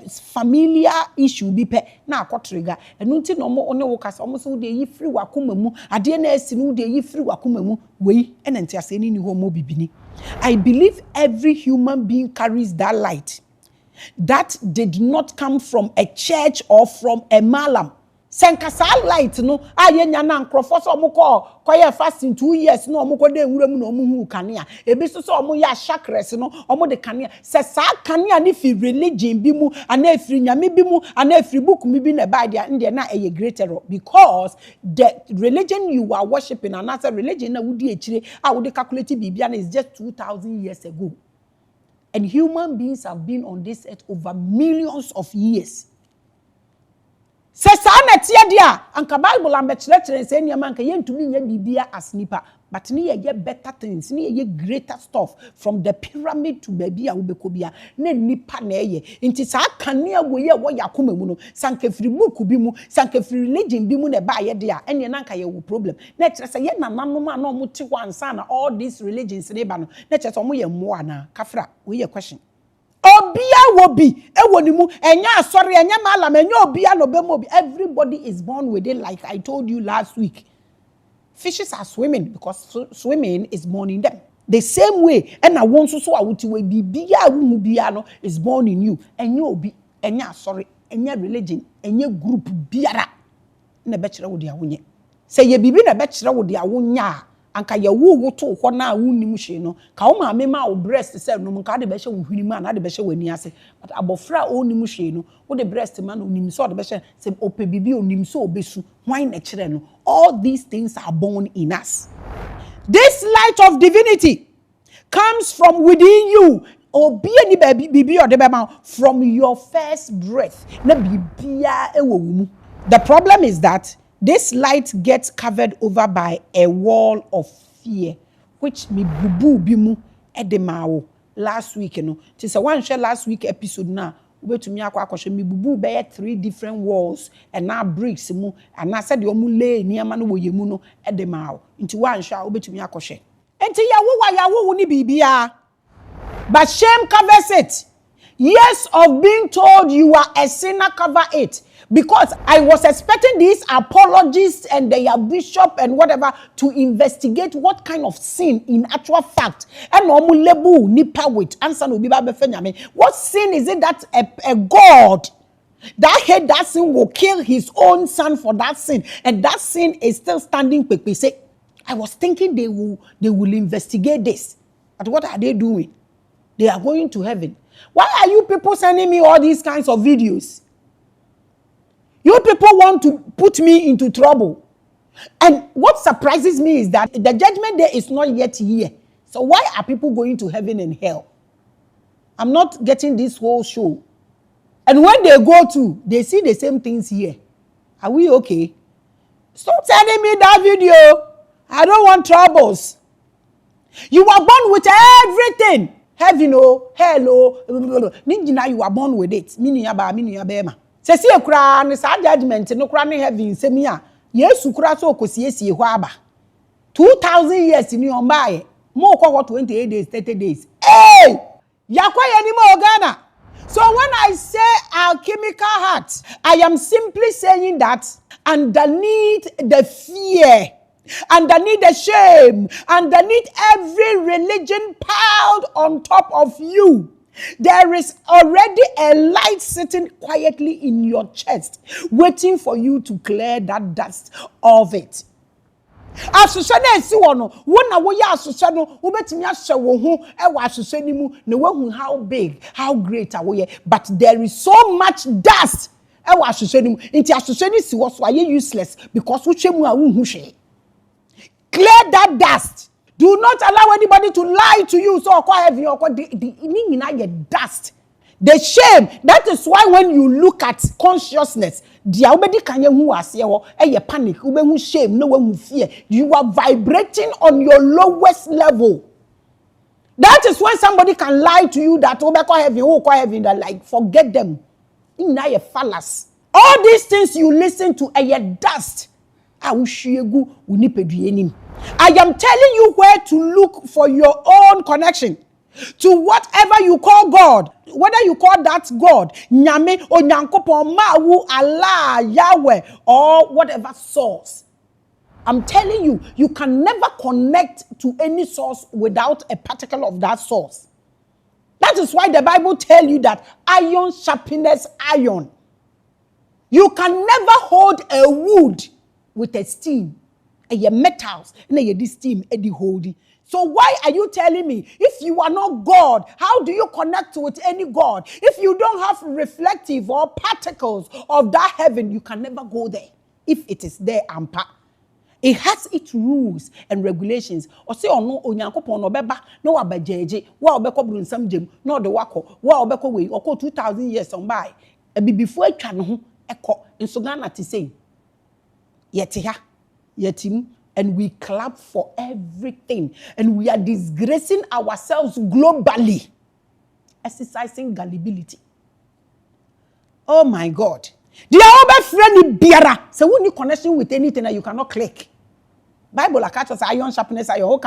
familiar issue bi pe na akotrigger enu nti no mo ne wo kasa mo so wo de yi free wakoma mu ade na esi no wo de yi free wakoma mu wei ene nti ase ni ho mo bibini. I believe every human being carries that light that did not come from a church or from a malam. Senkasa light no ayenya na nkrofo so omukọ koye fasting 2 years no omukọ de nwura mu no omuhu kanea ebi so omu ya chakras no omu de kanea se sa kanea ni fi religion bi mu ana efiri nyame bi mu ana efiri book mi bi na ba dia inde na eye greater because the religion you are worshiping and as a religion na wudi echire a wudi calculate bibia na is just 2000 years ago. And human beings have been on this earth over millions of years. Se sa na tie dia anka Bible ambechire say niam anka yentumi nya bibia as nipa but ni ye better things, ni ye greater stuff from the pyramid to baby a wobekobia na nipa na eye nti sa kanea wo ye wo yakoma mu no sanka firi book bi mu sanka firi religion bi mu na ba ye de a ene na nka ye wo problem na kire se ye nananom a na omo te ho ansa na all these religions ne ba no na kire se omo ye mo ana kafra we ye question obia wo bi ewo ni mu enya asori enya malam enya obia no be mo bi everybody is born with it like I told you last week. Fishes are swimming because swimming is born in them. The same way, and I want to so I would be biano is born in you, and you be enya sorry, enya religion, enya group biara. Na bachelor with ya. Say ye be na bachelor with ya wunya, and ka ya wu to hona wuni mushino, ka oma mema o breast self no munka de beshe wuhini man, na de beshe weni ase, but abofra o ni mushino, o de breast man o ni so de beshe se ope bibi o ni so obesu, wine e chere no. All these things are born in us. This light of divinity comes from within you. From your first breath. The problem is that this light gets covered over by a wall of fear, which me bubu bimu edemao last week. Tis a one share last week episode now. To me me bubu be 3 different walls and now bricks mu and I said you lay near man wo yemu no edema into one sha to me akoshe enti yawo ni bibia but shame covers it. Years of being told you are a sinner cover it. Because I was expecting these apologists and their bishop and whatever to investigate what kind of sin in actual fact. And what sin is it that a God that hate that sin will kill his own son for that sin, and that sin is still standing? I was thinking they will investigate this, but what are they doing? They are going to heaven. Why are you people sending me all these kinds of videos? You people want to put me into trouble. And what surprises me is that the judgment day is not yet here. So why are people going to heaven and hell? I'm not getting this whole show. And when they go to, they see the same things here. Are we okay? Stop sending me that video. I don't want troubles. You were born with everything. Heaven, oh, hello, ninjina, you are born with it. Mini yaba. Sesi ekura ne sa judgment no kura ne heaven semi a Yesu kura so okosiesie ho aba 2000 years ni on bae mo kwa 28 days 30 days hey yakwa yani mo Ghana. So when I say alchemical heart, I am simply saying that underneath the fear, underneath the shame, underneath every religion piled on top of you, there is already a light sitting quietly in your chest, waiting for you to clear that dust of it. Asusane si wono wona wo ya asusano wo betimi ahye wo hu e wa asusani mu na wahu how big, how great are we, but there is so much dust e wa asusani mu nti asusani si wo so are useless because wo hwemu a wo hu hwe. Clear that dust. Do not allow anybody to lie to you. So, the dust, the shame. That is why when you look at consciousness, panic, shame, no fear. You are vibrating on your lowest level. That is when somebody can lie to you that heaven, that like forget them. All these things you listen to are dust. I am telling you where to look for your own connection to whatever you call God, whether you call that God, Nyame, or Nyankopon, Mawu, Allah, Yahweh, or whatever source. I'm telling you, you can never connect to any source without a particle of that source. That is why the Bible tells you that iron sharpens iron. You can never hold a wood with a steam. A metals and this steam eddy holding. So why are you telling me if you are not God, how do you connect with any God? If you don't have reflective or particles of that heaven, you can never go there. If it is there, ampa. It has its rules and regulations. Or say or no onyankopon no beba no abajeje wa obeko brunsam jem no de wako wa obeko we oko 2000 years on by. E before atwa no ho ekọ nso Ghana ti say yete ha Yetim and we clap for everything, and we are disgracing ourselves globally, exercising gullibility. Oh my God. The other friend biara. So when you connection with anything that you cannot click. Bible catches iron sharpness ayo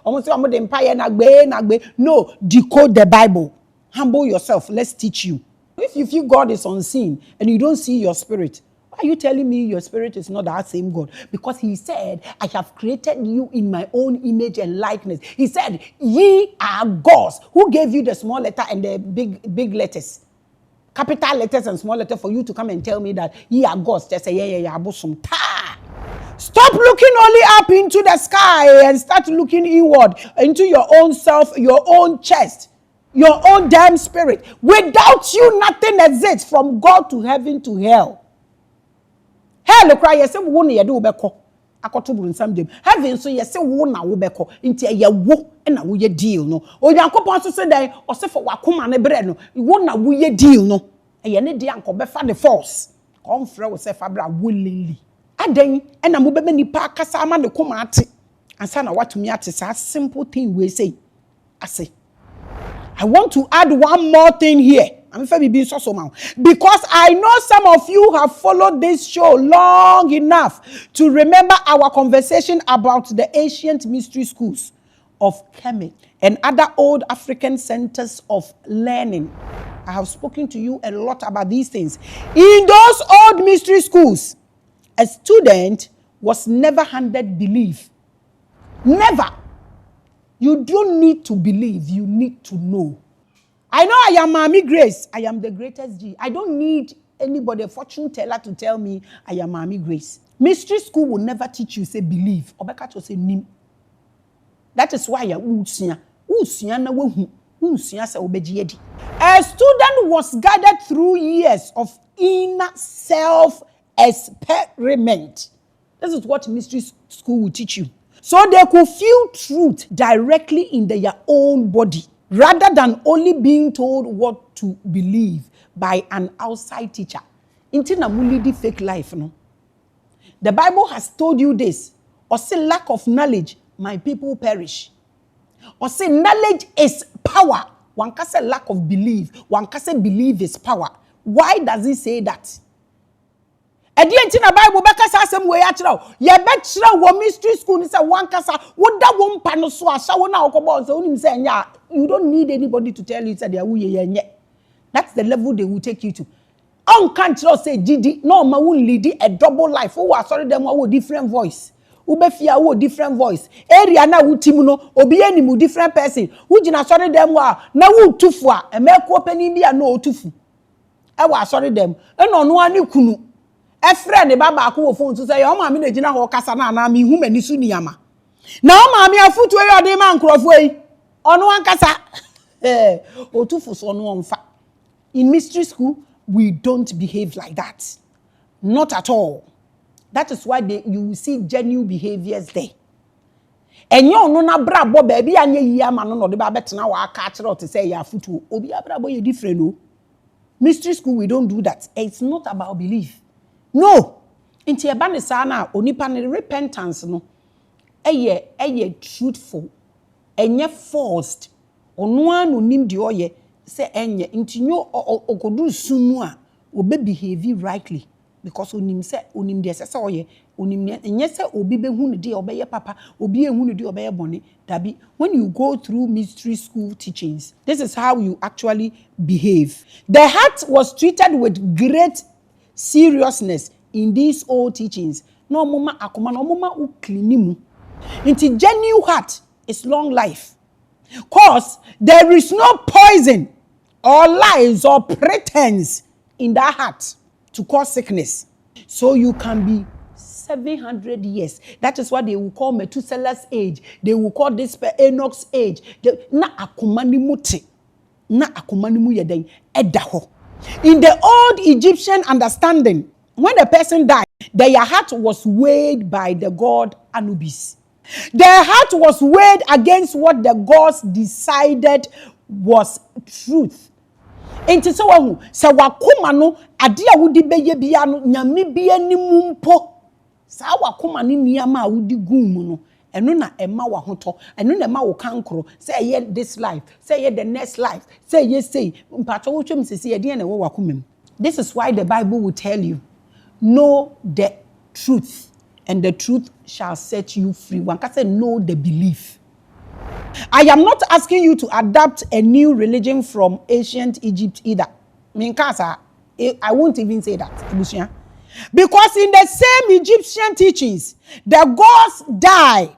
almost the empire nagbe. No, decode the Bible. Humble yourself. Let's teach you. If you feel God is unseen and you don't see your spirit, why are you telling me your spirit is not that same God? Because he said, I have created you in my own image and likeness. He said, ye are gods. Who gave you the small letter and the big letters? Capital letters and small letters for you to come and tell me that ye are gods. Just say, yeah, abosum ta. Stop looking only up into the sky and start looking inward into your own self, your own chest, your own damn spirit. Without you, nothing exists from God to heaven to hell. Hell, cry, yes, won't you do beko? Akotubun some dem. Heaven, so yes, won't na wobeko into ya wo and a we deal no. Or Yankopon to say that or say for wakuma ne bread no. You won't na we deal no. And you need the uncle befa the force. Come from say fabra willingly. Aden and a mubebe ni pa kasa ama ne koma ate. Ansa na what me ate sa simple thing we say. I say. I want to add one more thing here. I'm being so because I know some of you have followed this show long enough to remember our conversation about the ancient mystery schools of Kemet and other old African centers of learning. I have spoken to you a lot about these things. In those old mystery schools, a student was never handed belief. Never. You don't need to believe, you need to know. I know I am Maame Grace. I am the greatest G. I don't need anybody, a fortune teller, to tell me I am Maame Grace. Mystery school will never teach you, say, believe. Obeka to say, nim. That is why you usia na wehu. Usia se obejiyedi. A student was guided through years of inner self-experiment. This is what mystery school will teach you. So they could feel truth directly in their own body, rather than only being told what to believe by an outside teacher. Inti na mulidi fake life, no? The Bible has told you this. Or say lack of knowledge, my people perish. Or say knowledge is power. One can say lack of belief. One can say belief is power. Why does he say that? Edienti na Bible beka sa asem we ya kira o ye be kira wo mystery school ni say wan kasa wo da wo mpa no so asha wo na okobo so unim say nya. You don't need anybody to tell you say they wo ye nye. That's the level they will take you to. On can't say Gidi no ma won lead a double life. Wo asori dem wo different voice. Wo be fia wo different voice. Area na wo tim no obi animu different person. Wo gina asori dem wa na wo tufu a emeko pani bia no otufu. E wo asori dem. E no no ani kunu. A friend baba ko phone to say, "Oh, Maame na gina ho kasa na me hu mani su niyama." Na o Maame afutu e yode man krofo yi. Ono an kasa. Otufu so no onfa. In mystery school, we don't behave like that. Not at all. That is why you will see genuine behaviors there. Enyo no na brabo baby anye yi ama no de ba betena wa aka kire to say ya afutu. Obi abrabo ye different o. Mystery school, we don't do that. It's not about belief. No. Inti eba ne sa na onipa ne repentance no eye truthful. Enye forced. Ono anu nim de oye se enye inti nyo okodu sumu a obe behave rightly because onim de se oye onim enye se obi behu ne de obeye papa obi ehu ne de obeye bone dabi. When you go through mystery school teachings, this is how you actually behave. The heart was treated with great seriousness in these old teachings. No mama akoma no mama uklinimu. Inti genuine heart is long life. Cause there is no poison or lies or pretense in that heart to cause sickness. So you can be 700 years. That is what they will call Methuselah's age. They will call this Enoch's age. Na akumani muti. Na akumani mu yeden edaho. In the old Egyptian understanding, when a person died, their heart was weighed by the god Anubis. Their heart was weighed against what the gods decided was truth. Enti so wahu se wakoma no ade a wodi beye bia no nyame bia ni mumpo Sa wakoma ni niyama a wodi gum no. Eno na ema wa hoto. Eno na ema wo kankro. Say ye this life. Say ye the next life. Say ye say. Mpacho wo twem sisi ye de na wo wakomem. This is why the Bible will tell you, know the truth, and the truth shall set you free. One can say, know the belief. I am not asking you to adopt a new religion from ancient Egypt either. I won't even say that. Because in the same Egyptian teachings, the gods die.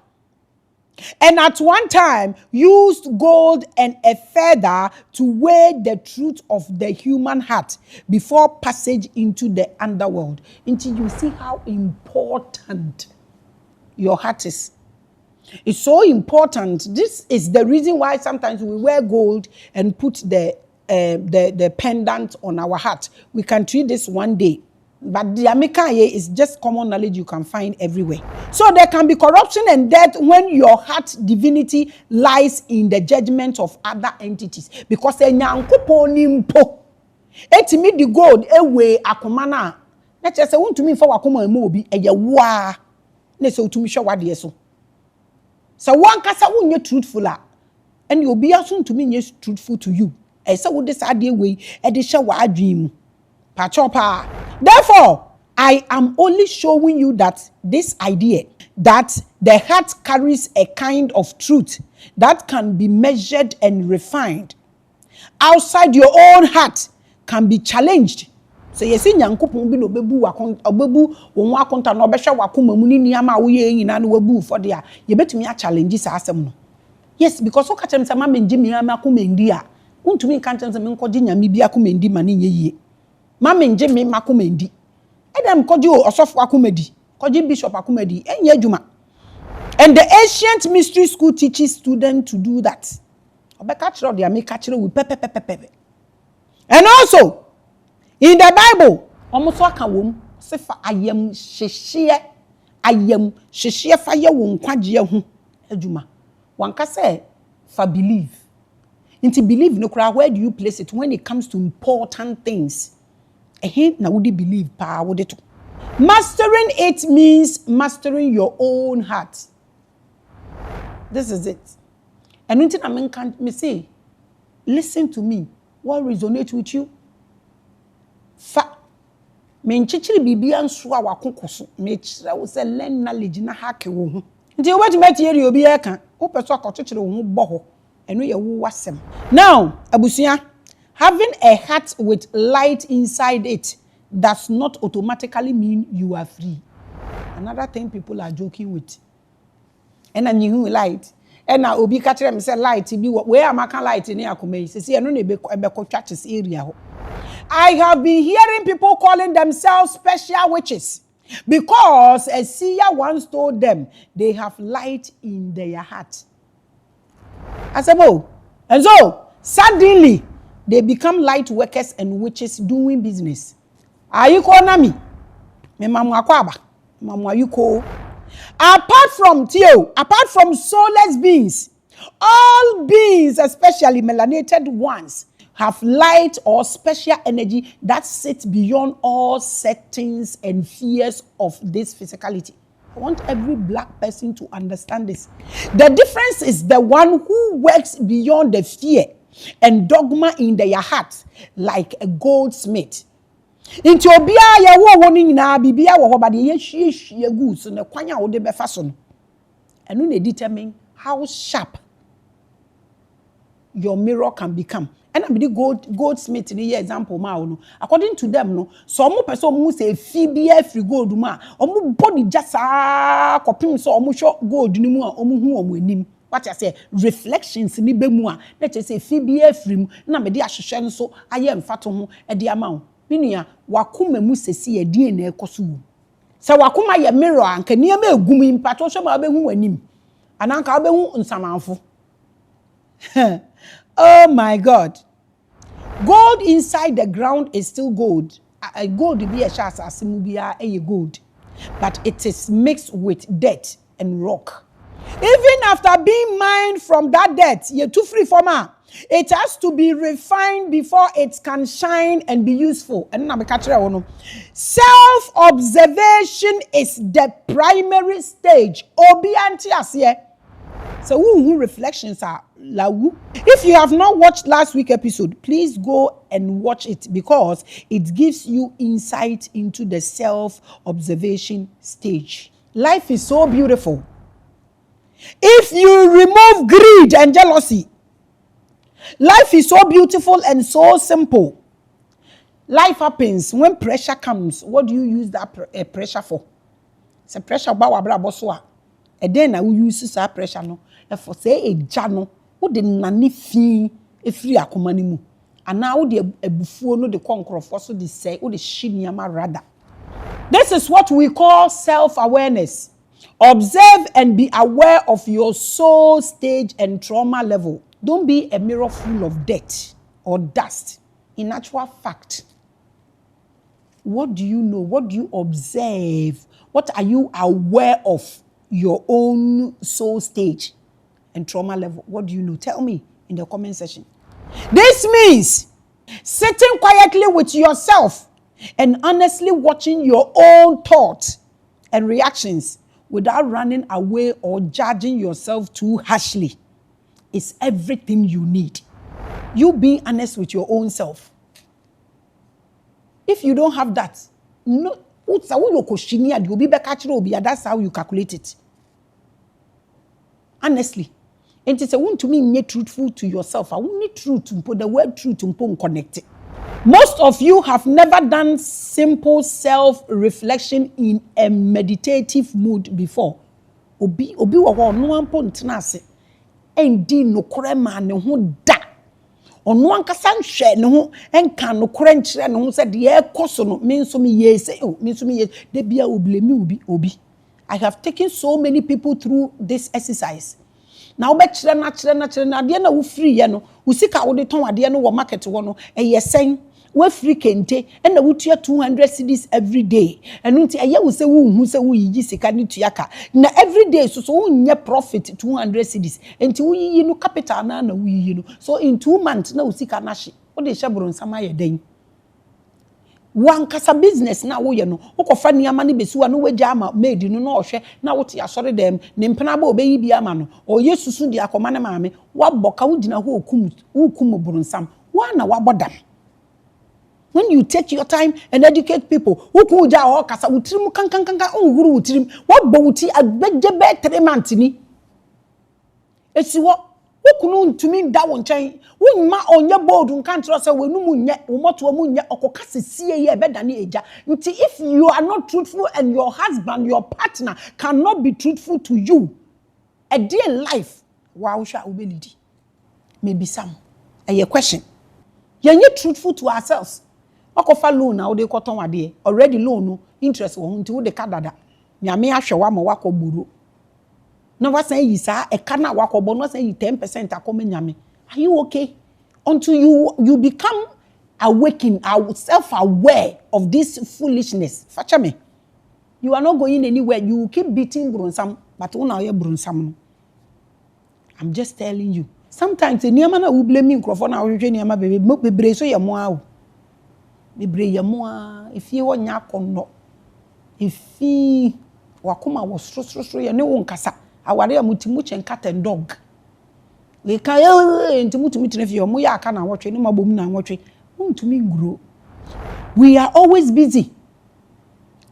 And at one time used gold and a feather to weigh the truth of the human heart before passage into the underworld. Until you see how important your heart is. It's so important. This is the reason why sometimes we wear gold and put the pendant on our heart. We can treat this one day. But the ALCHEMICAL is just common knowledge you can find everywhere. So there can be corruption and death when your heart divinity lies in the judgment of other entities. Because enyankopon nimpo etimi the gold ewe akoma na na chese wontumi fa wakoma emu obi eye wa na se otumi hwe wade so. So one kasa wonye truthful a and obi aso ntumi nye truthful to you. E se wo de sade we e de hwe wa adwen mu. Pachopa. Therefore, I am only showing you that this idea that the heart carries a kind of truth that can be measured and refined outside your own heart can be challenged. So you see nyankopon bi no obebu won akonta no obehwe wakoma mu ni niama wo ye nyina no wabu for there ye betumi a challenge sa asem no. Yes, because o ka chem say mama ngi mi akoma ndi a untumi kan chem say me nkoje nyame bi akoma ndi ma ne nyeyie. Mama nje me makomedi. Edem koji osofo akomedi. Koji bishop akomedi. Enye adwuma. And the ancient mystery school teaches students to do that. Obeka kire de ameka kire we pepepepepe. And also in the Bible, omoso aka wom se fa ayam hyehye fa ye wo nkwaje ho adwuma. Wanka say fa believe. Into believe no kra, where do you place it when it comes to important things? Na would believe pa would it. Mastering it means mastering your own heart. This is it. And until I can me say, listen to me. What resonates with you? Fa me nchichiri bibia nso a wakokoso me chira wo say learn knowledge na hake wo ho. Nti wo betime tie ri obi aka, wo peso akochichiri wo ho bo ho. Eno ye wo wasem. Now, abusua, having a heart with light inside it does not automatically mean you are free. Another thing people are joking with. And then you light. And now obi ka kire me say light bi where am aka light ni akoma say say eno na ebe ko churches area. I have been hearing people calling themselves special witches because a seer once told them they have light in their heart. I said, oh, and so suddenly they become light workers and witches doing business. Are you calling me? Me mamu akwaba. Mamu ayuko. Apart from soulless beings, all beings, especially melanated ones, have light or special energy that sits beyond all settings and fears of this physicality. I want every black person to understand this. The difference is the one who works beyond the fear and dogma in their hearts, like a goldsmith. Into obia ya wo woni nyina bibia wo ho ba de ye hwie goods ne kwanya wo de befa so no. Eno na determine how sharp your mirror can become. And I'm the goldsmith in the example ma no. According to them no, so mo person mo say fibia free gold ma, omo body just kopim so omo show gold ni mu a omo hu omo anim. What I say reflections ni be mu a, na say fibia free mu na me de ahwehwe nso aye mfato ho e de ama wo. Binia wakuma mu sesi e die na ekoso wo. Se wakuma ye mirror anka niam egum impato so ma be hu anim. Ananka be hu nsamanfo. Oh my God. Gold inside the ground is still gold. Gold be a chance asimu bia e gold. But it is mixed with dirt and rock. Even after being mined from that dirt, you too free from her. It has to be refined before it can shine and be useful. And self-observation is the primary stage. So who reflections are lawu. If you have not watched last week's episode, please go and watch it because it gives you insight into the self-observation stage. Life is so beautiful. If you remove greed and jealousy, life is so beautiful and so simple. Life happens when pressure comes. What do you use that pressure for? It's a pressure about wabra. And then I will use that pressure no. For say a jano, what the nani fee a free akomanimu. And now the buffo no the conqueror for so the say what the shinyama rather. This is what we call self-awareness. Observe and be aware of your soul stage and trauma level. Don't be a mirror full of dirt or dust. In actual fact, what do you know? What do you observe? What are you aware of your own soul stage and trauma level? What do you know? Tell me in the comment section. This means sitting quietly with yourself and honestly watching your own thoughts and reactions without running away or judging yourself too harshly. Is everything you need. You being honest with your own self. If you don't have that, no, that's how you calculate it. Honestly. And it's a want to mean truthful to yourself. I won't need truth to put the word truth to connect it. Most of you have never done simple self-reflection in a meditative mood before. Obi wa no one point na se. Endi no kore ma ne ho da. Ono ankasa nhwe ne ho enka no kore nkyere ne ho se de ekoso no me nso me yese me nso me yes de bia oblemi obi. I have taken so many people through this exercise. Now be kyere na de na wo free ye no wo sika wo de ton ade no wo market wo no yesen we free kente and na wo tua 200 cedis every day and nti eye wo se wo hu se wo yi sika ni tuaka na every day so wo nye profit 200 cedis enti wo yi no capital na wo yi no so in 2 months na wo sika na hye wo de hye bronsam aye den wan kasa business na wo ye no wo kofa niama ne besiwa no wagya ama maid no na ohwe na wo te asore dem ne mpena ba obeyi bi ama no o yesusu di akoma ne maame wa boka wo gina ho okum bronsam wa na wa bodam. When you take your time and educate people, who could ja or kasa utrim kankankanka unguru utrim what bouti agbeje be 3 months ni esi wo kunu ntumi da won chan wonma onye bold nkantra say wenu munye umoto munye okoka sesie ye beda na eja nti if you are not truthful and your husband your partner cannot be truthful to you a day in life wow sha ubelidi maybe some a question you're truthful to ourselves. Okofa loan na wo de koton wade already loan no interest wo nti wo de kadada nyame ahwe wa ma wako buru na wasan yi sa e ka na wako bo no san yi 10% akoma nyame. Are you okay? Until you become awakened, self-aware of this foolishness. Facha me. You are not going anywhere. You keep beating bronsam but una ye bronsam. I'm just telling you. Sometimes niama na wo blame microphone na wo hwe niama bebre so ye mo awo. Bebre ye mo a if you wonya konno. If wakoma wo sro ye ne wo nkasa. Aware amutimu chen cat and dog. We can intimutu if you mo ya aka na wotwe ne mabom na wotwe. Untumi grow. We are always busy.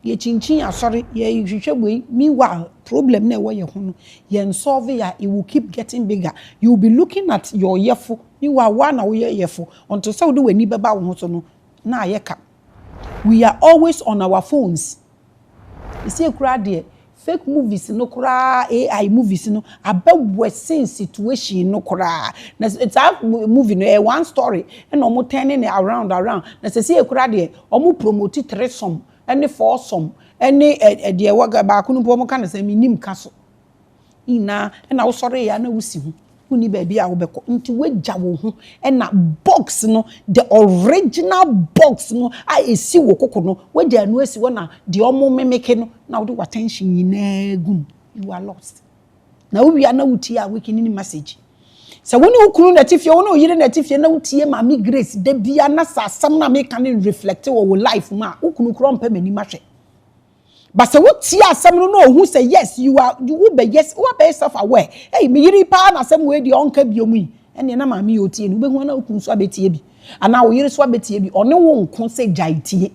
Ye chinchin asori ye hwehwe meanwhile problem na wo ye ho no ye solve ya it will keep getting bigger. You will be looking at your yefo meanwhile one na wo ye yefo until say wo de wani beba wo ho so no na ayeka. We are always on our phones. You see kura there fake movies no kura AI movies no about worsening situation no kura. It's a movie no one story and omo turning around na say kura there omo promote threesome any foursome any de waga ba kunu po mo kan say minim kaso ina na wo sore ya na wusi hu uni baby a wo beko nti wagya wo hu na box no the original box no a esi wo kokko no wagya no esi wo na de omo memeke no na wo de attention nyina gum you are lost na wo bia na wuti a wiki ni message So when you kunu na tifie wona oyire na tifie na utie Maame Grace de bia na sasam na me kan reflect wo life ma ukunu kro mpa mani mahwe. But so what tia asem no who say yes you will be yes who be self aware. Hey me yiri pa na asem we de onka biomu yi ene na Maame yo tie no be hu na ukunu so abetie bi ana wo yiri so abetie bi one wo nko se jaitie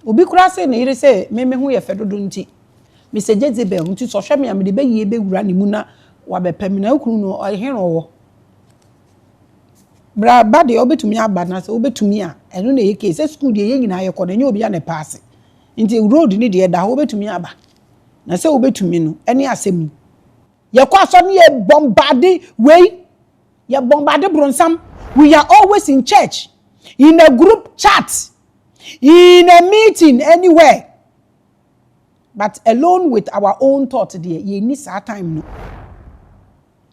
obi kura se na yiri se me hu ye fedodo nti me se Jezebel nti so hwe me am de be ye be wura ne mu na wa be pamina ukunu no ohero wo bra ba de obetumi aba na se obetumi a eno na yeke se school de ye nyina ye kɔ na nye obi ya na pass nti road ni de da obetumi aba na se obetumi no ene asɛm ye kɔ aso ne ye bombade we ye bombade bronsam we are always in church in a group chat in a meeting anywhere but alone with our own thoughts there ye ni sa time no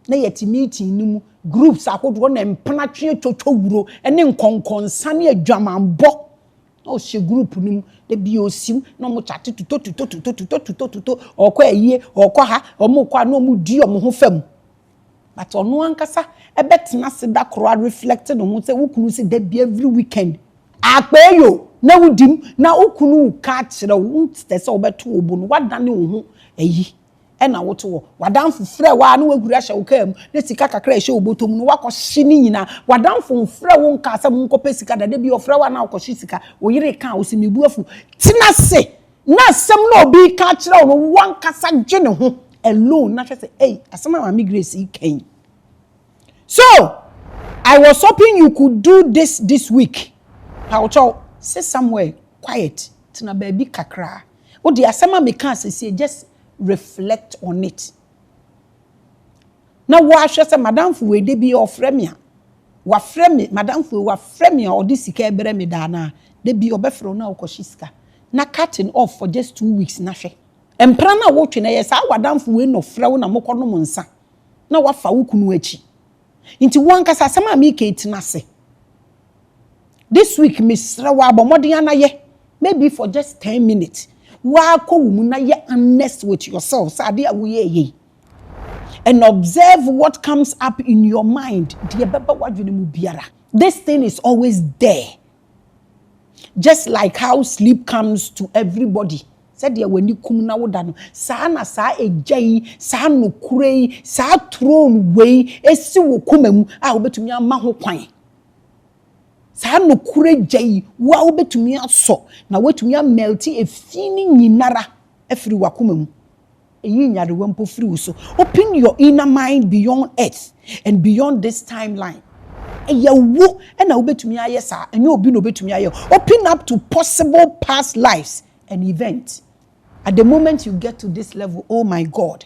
na yet meeting nimu groups akodo na empatwe twotwo wuro ene nkonkonsa ne adwamambo o she group nimu de bi osiw na mo chate tuto okọ ayie okọ ha omo kwa na omo di omo ho fam but ono ankasa ebetena se da kro reflect no ho se wukunu se da bi every weekend akpeyo na wudim na ukunu ka kire wo tese obeto obo no wadane wo ho ayi ena woto wo wadanfo frɛ wa na waguru ahye wo kam na sika kakra ahye obotom no wakɔhye ni nyina wadanfo frɛ wo nka asɛm nkɔpɛ sika da bi ofrɛ wa na wakɔhye sika wo yire ka wo simibu afu tina se na asɛm na obi ka kyerɛ wo no wankasa gye ne ho alone na hwɛ sɛ hey asɛm na Maame Grace kan. So I was hoping you could do this week. Paucho say somewhere quiet tina baby kakra wo de asɛm a me ka sɛ just reflect on it. Now wa hwɛ sɛ madam fu we de bi ofrɛ me a wa frɛ me madam fu wa frɛ me o de sika ebere me da na de bi obɛfrɛ na okɔhye sika na cutting off for just 2 weeks na hwɛ empra na wo twe na yɛ sa wadam fu we no frɛ wo na mokɔ no monsa na wa fa wo kunu achi nti wankasa asɛm a me ka etina se this week misra wa abomodin anaye maybe for just 10 minutes wa ko wumu na ye honest with yourself sade a wo ye and observe what comes up in your mind de beba wadwene mu biara. This thing is always there, just like how sleep comes to everybody. Said there when you kum na woda no saa na saa ejai saa no kurei saa throne way esi wo kumamu a obetumi ama ho kwan saa no kure jai wa obetumi aso na wetumi melti efini nyinara afiri wakumamu eyi nyare wampo firi so. Open your inner mind beyond earth and beyond this timeline. Eyawo na obetumi aye saa enye obi no obetumi aye. Open up to possible past lives and events. At the moment you get to this level, oh my God,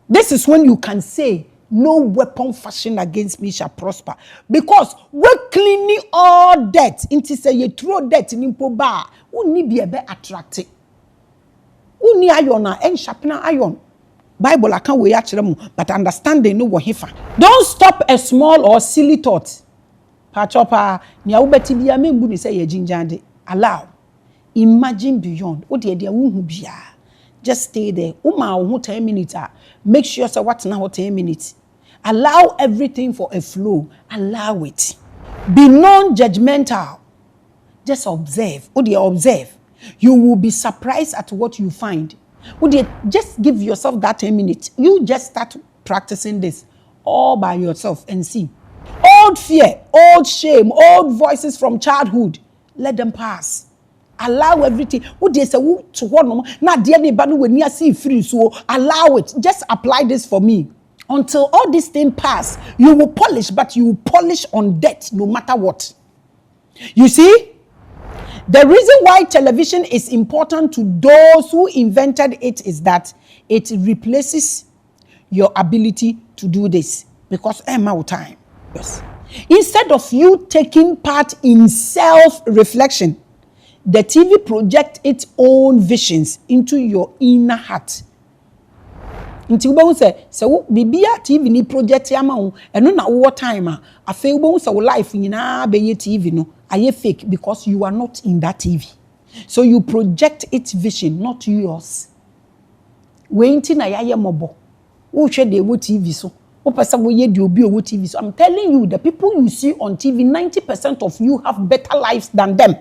this is when you can say, no weapon fashioned against me shall prosper. Because we're cleaning all debt. Into say you throw debt in impo bar. Who need be a bit attractive? Who need iron and sharpener iron? Bible I can't wait actually, but understanding no what he found. Don't stop a small or silly thought. Pachopa, ni ubeti biya membu ni say ye jinjande. Allow. Imagine beyond. What the idea who bia. Just stay there. Uma 10 minutes. Make sure so what's now 10 minutes. Allow everything for a flow. Allow it. Be non-judgmental. Just observe. What do you observe? You will be surprised at what you find. What do you just give yourself that 10 minutes? You just start practicing this all by yourself and see. Old fear, old shame, old voices from childhood. Let them pass. Allow everything. What they say to one na dear neighbor when you see free, so allow it. Just apply this for me. Until all this thing pass, you will polish, but you will polish on debt no matter what. You see, the reason why television is important to those who invented it is that it replaces your ability to do this because I'm time. Yes. Instead of you taking part in self-reflection, the TV projects its own visions into your inner heart. Until we say, so bibia TV ni project ya ma eno na wo time a afa we say life nyina be ye TV no aye fake because you are not in that TV. So you project its vision, not yours. We nti na ya ye mobo. Wo hwe de wo TV so. person we ye obi owo TV. So I'm telling you, the people you see on TV, 90% of you have better lives than them.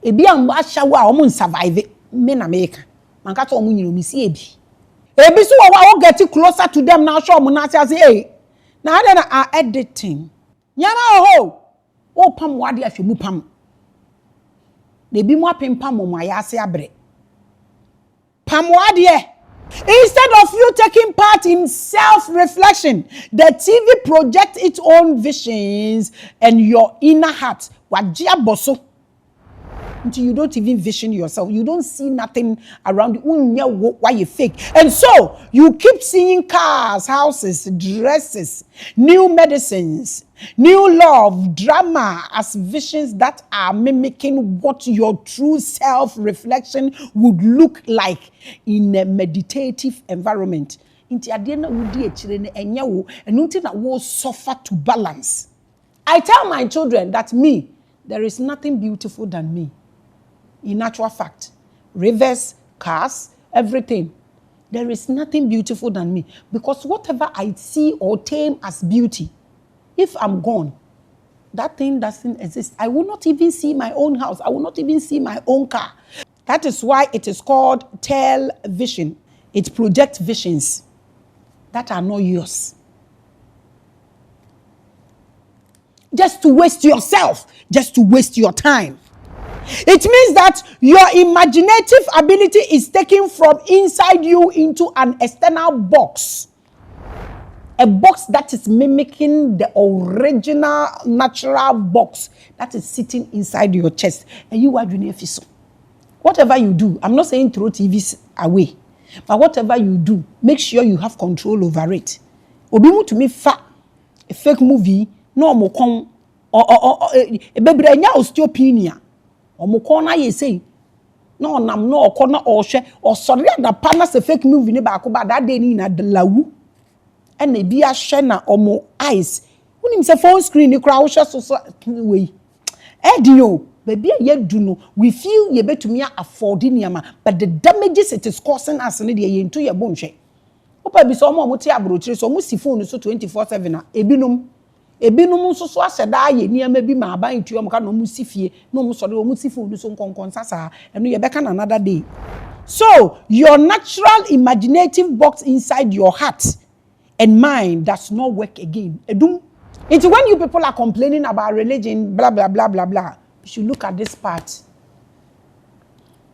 Ebi am ashawa omo survive me na make. Man ka to omo nyino mi si ebi. Ebi so wa get closer to them now show omo na say hey. Na dey na editing. Nyama ho. O pam wade ahwemu pam. Na ebi mo apempam mo ayase abre. Pam wade. Instead of you taking part in self-reflection, the TV projects its own visions and your inner heart. Wajia boso. Until you don't even vision yourself. You don't see nothing around you. Why you fake? And so, you keep seeing cars, houses, dresses, new medicines, new love, drama as visions that are mimicking what your true self-reflection would look like in a meditative environment. Inti adena wudi echire ne enya wo enu nti na wo suffer to balance. I tell my children that there is nothing beautiful than me. In actual fact, rivers, cars, everything. There is nothing beautiful than me. Because whatever I see or tame as beauty, if I'm gone, that thing doesn't exist. I will not even see my own house. I will not even see my own car. That is why it is called television. It projects visions that are not yours. Just to waste yourself, just to waste your time. It means that your imaginative ability is taken from inside you into an external box. A box that is mimicking the original natural box that is sitting inside your chest. And you are doing it. Whatever you do, I'm not saying throw TVs away, but whatever you do, make sure you have control over it. Obimu to me a fake movie, no mo kon or bebrenya osteopenia. Omukona ye say no nam no okona or she or sorry na partner se fake movie ni ba ko ba that day ni na de lawu e na bia hwe na omo eyes unim se phone screen ni kra wo hwe so we edio baby ye do no we feel ye betumi afford niama but the damages it is causing us ne de ye nto ye bonhwe opa bi so omo te abrochire so omo si phone so 24/7 na Ebinum so aseda ye niama bi ma aban tuo mo ka no musifie no mo sori o musifo du so nkonkon sasa eno ye beka na another day. So your natural imaginative box inside your heart and mind does not work again. Edum. It's when you people are complaining about religion, blah blah blah blah blah. You should look at this part.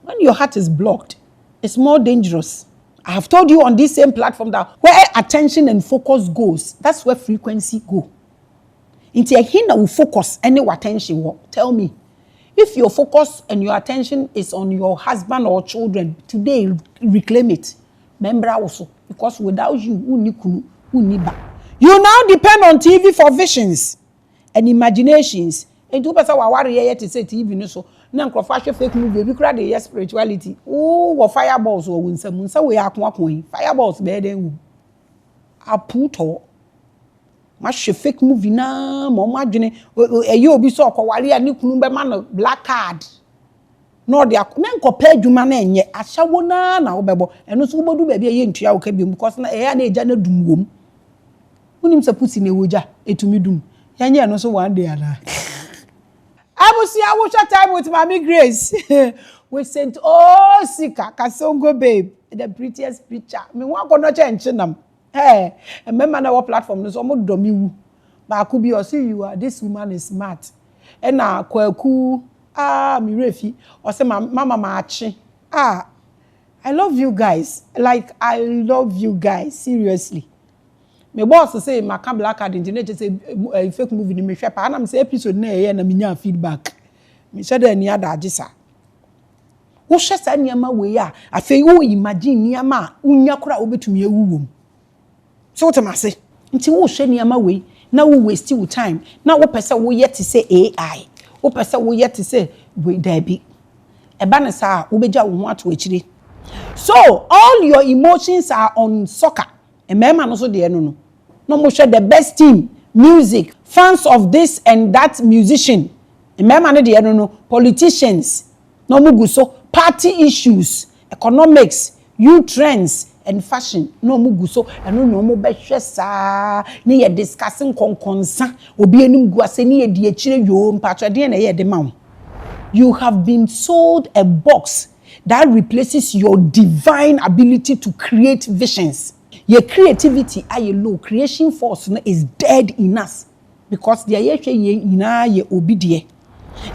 When your heart is blocked, it's more dangerous. I have told you on this same platform that where attention and focus goes, that's where frequency go. Into a hina will focus any attention. Tell me, if your focus and your attention is on your husband or children, today reclaim it. Remember also, because without you, you now depend on TV for visions and imaginations. And two person were to say TV no so. Now fake movie, we cry the spirituality. Oh, fireballs or win some we are fireballs better than a puto. Much fake movie na mo adwene e obi so okware ani kunu be ma no black card no de na nkopa adwuma na enye ahyawo na wo bebo eno so bodu ba bia ye ntua wo ka bi because na e na eja na dum wom unim se pusi na ewoja etumi dum yanye eno so one day ala abusi awusha time with Maame Grace we sent Sika Kasongo babe the prettiest picture me wan go no chenchenam. Hey, a member na our platform no so mo domi wu. Ba ku bi o say you are this woman is smart. E na kwaku mi refi o say mama maachi. I love you guys. Like I love you guys seriously. My boss say my can black card internet say fake movie ni me hwe pa na me say episode na e na me nya feedback. Me say da ni ada agisa. Wo hwe sa niam we a afei wo imagine niam a unya kora obetumi ewuwom. So what am I say? Until we share niama way, now we waste your time. Now what person we yet to say AI? What person we yet to say we Debbie? A banner sa ubeja want to actually. So all your emotions are on soccer. A man also the no. No more share the best team, music, fans of this and that musician. A man the no politicians. No muguso party issues, economics, youth trends, and fashion no mu gu so eno no mo behwe saa ne ye discussing konkonsa obi enim gu ase ne ye di akire yo mpatwa de na ye de ma wo. You have been sold a box that replaces your divine ability to create visions. Your creativity aye low, creation force is dead in us because the ye obedient.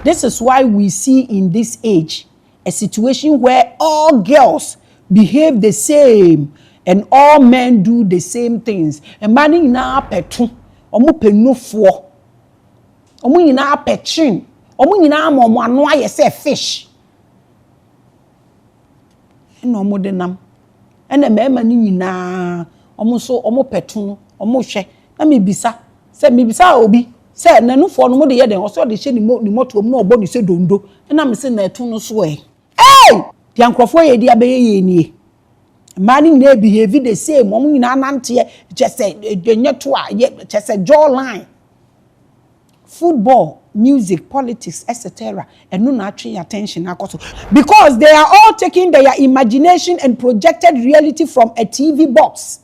This is why we see in this age a situation where all girls behave the same and all men do the same things. And man ina petu, omu penufo, omu ina petrin, omu ina mo ano aye say fish. No mo denam. Ene mema ni nyina omu so omu petu, omu hwe. Na mebisa obi say nanufo no mo de ye den oso de hye ni moto mu na obo ni se dondo. Na me se na etu no so e. Hey! The ankrofo ye di abeye ye nie. Man na behave the same. Omu nyina nante just say enye to a just say jawline. Football, music, politics, etc. And no attract attention because they are all taking their imagination and projected reality from a TV box.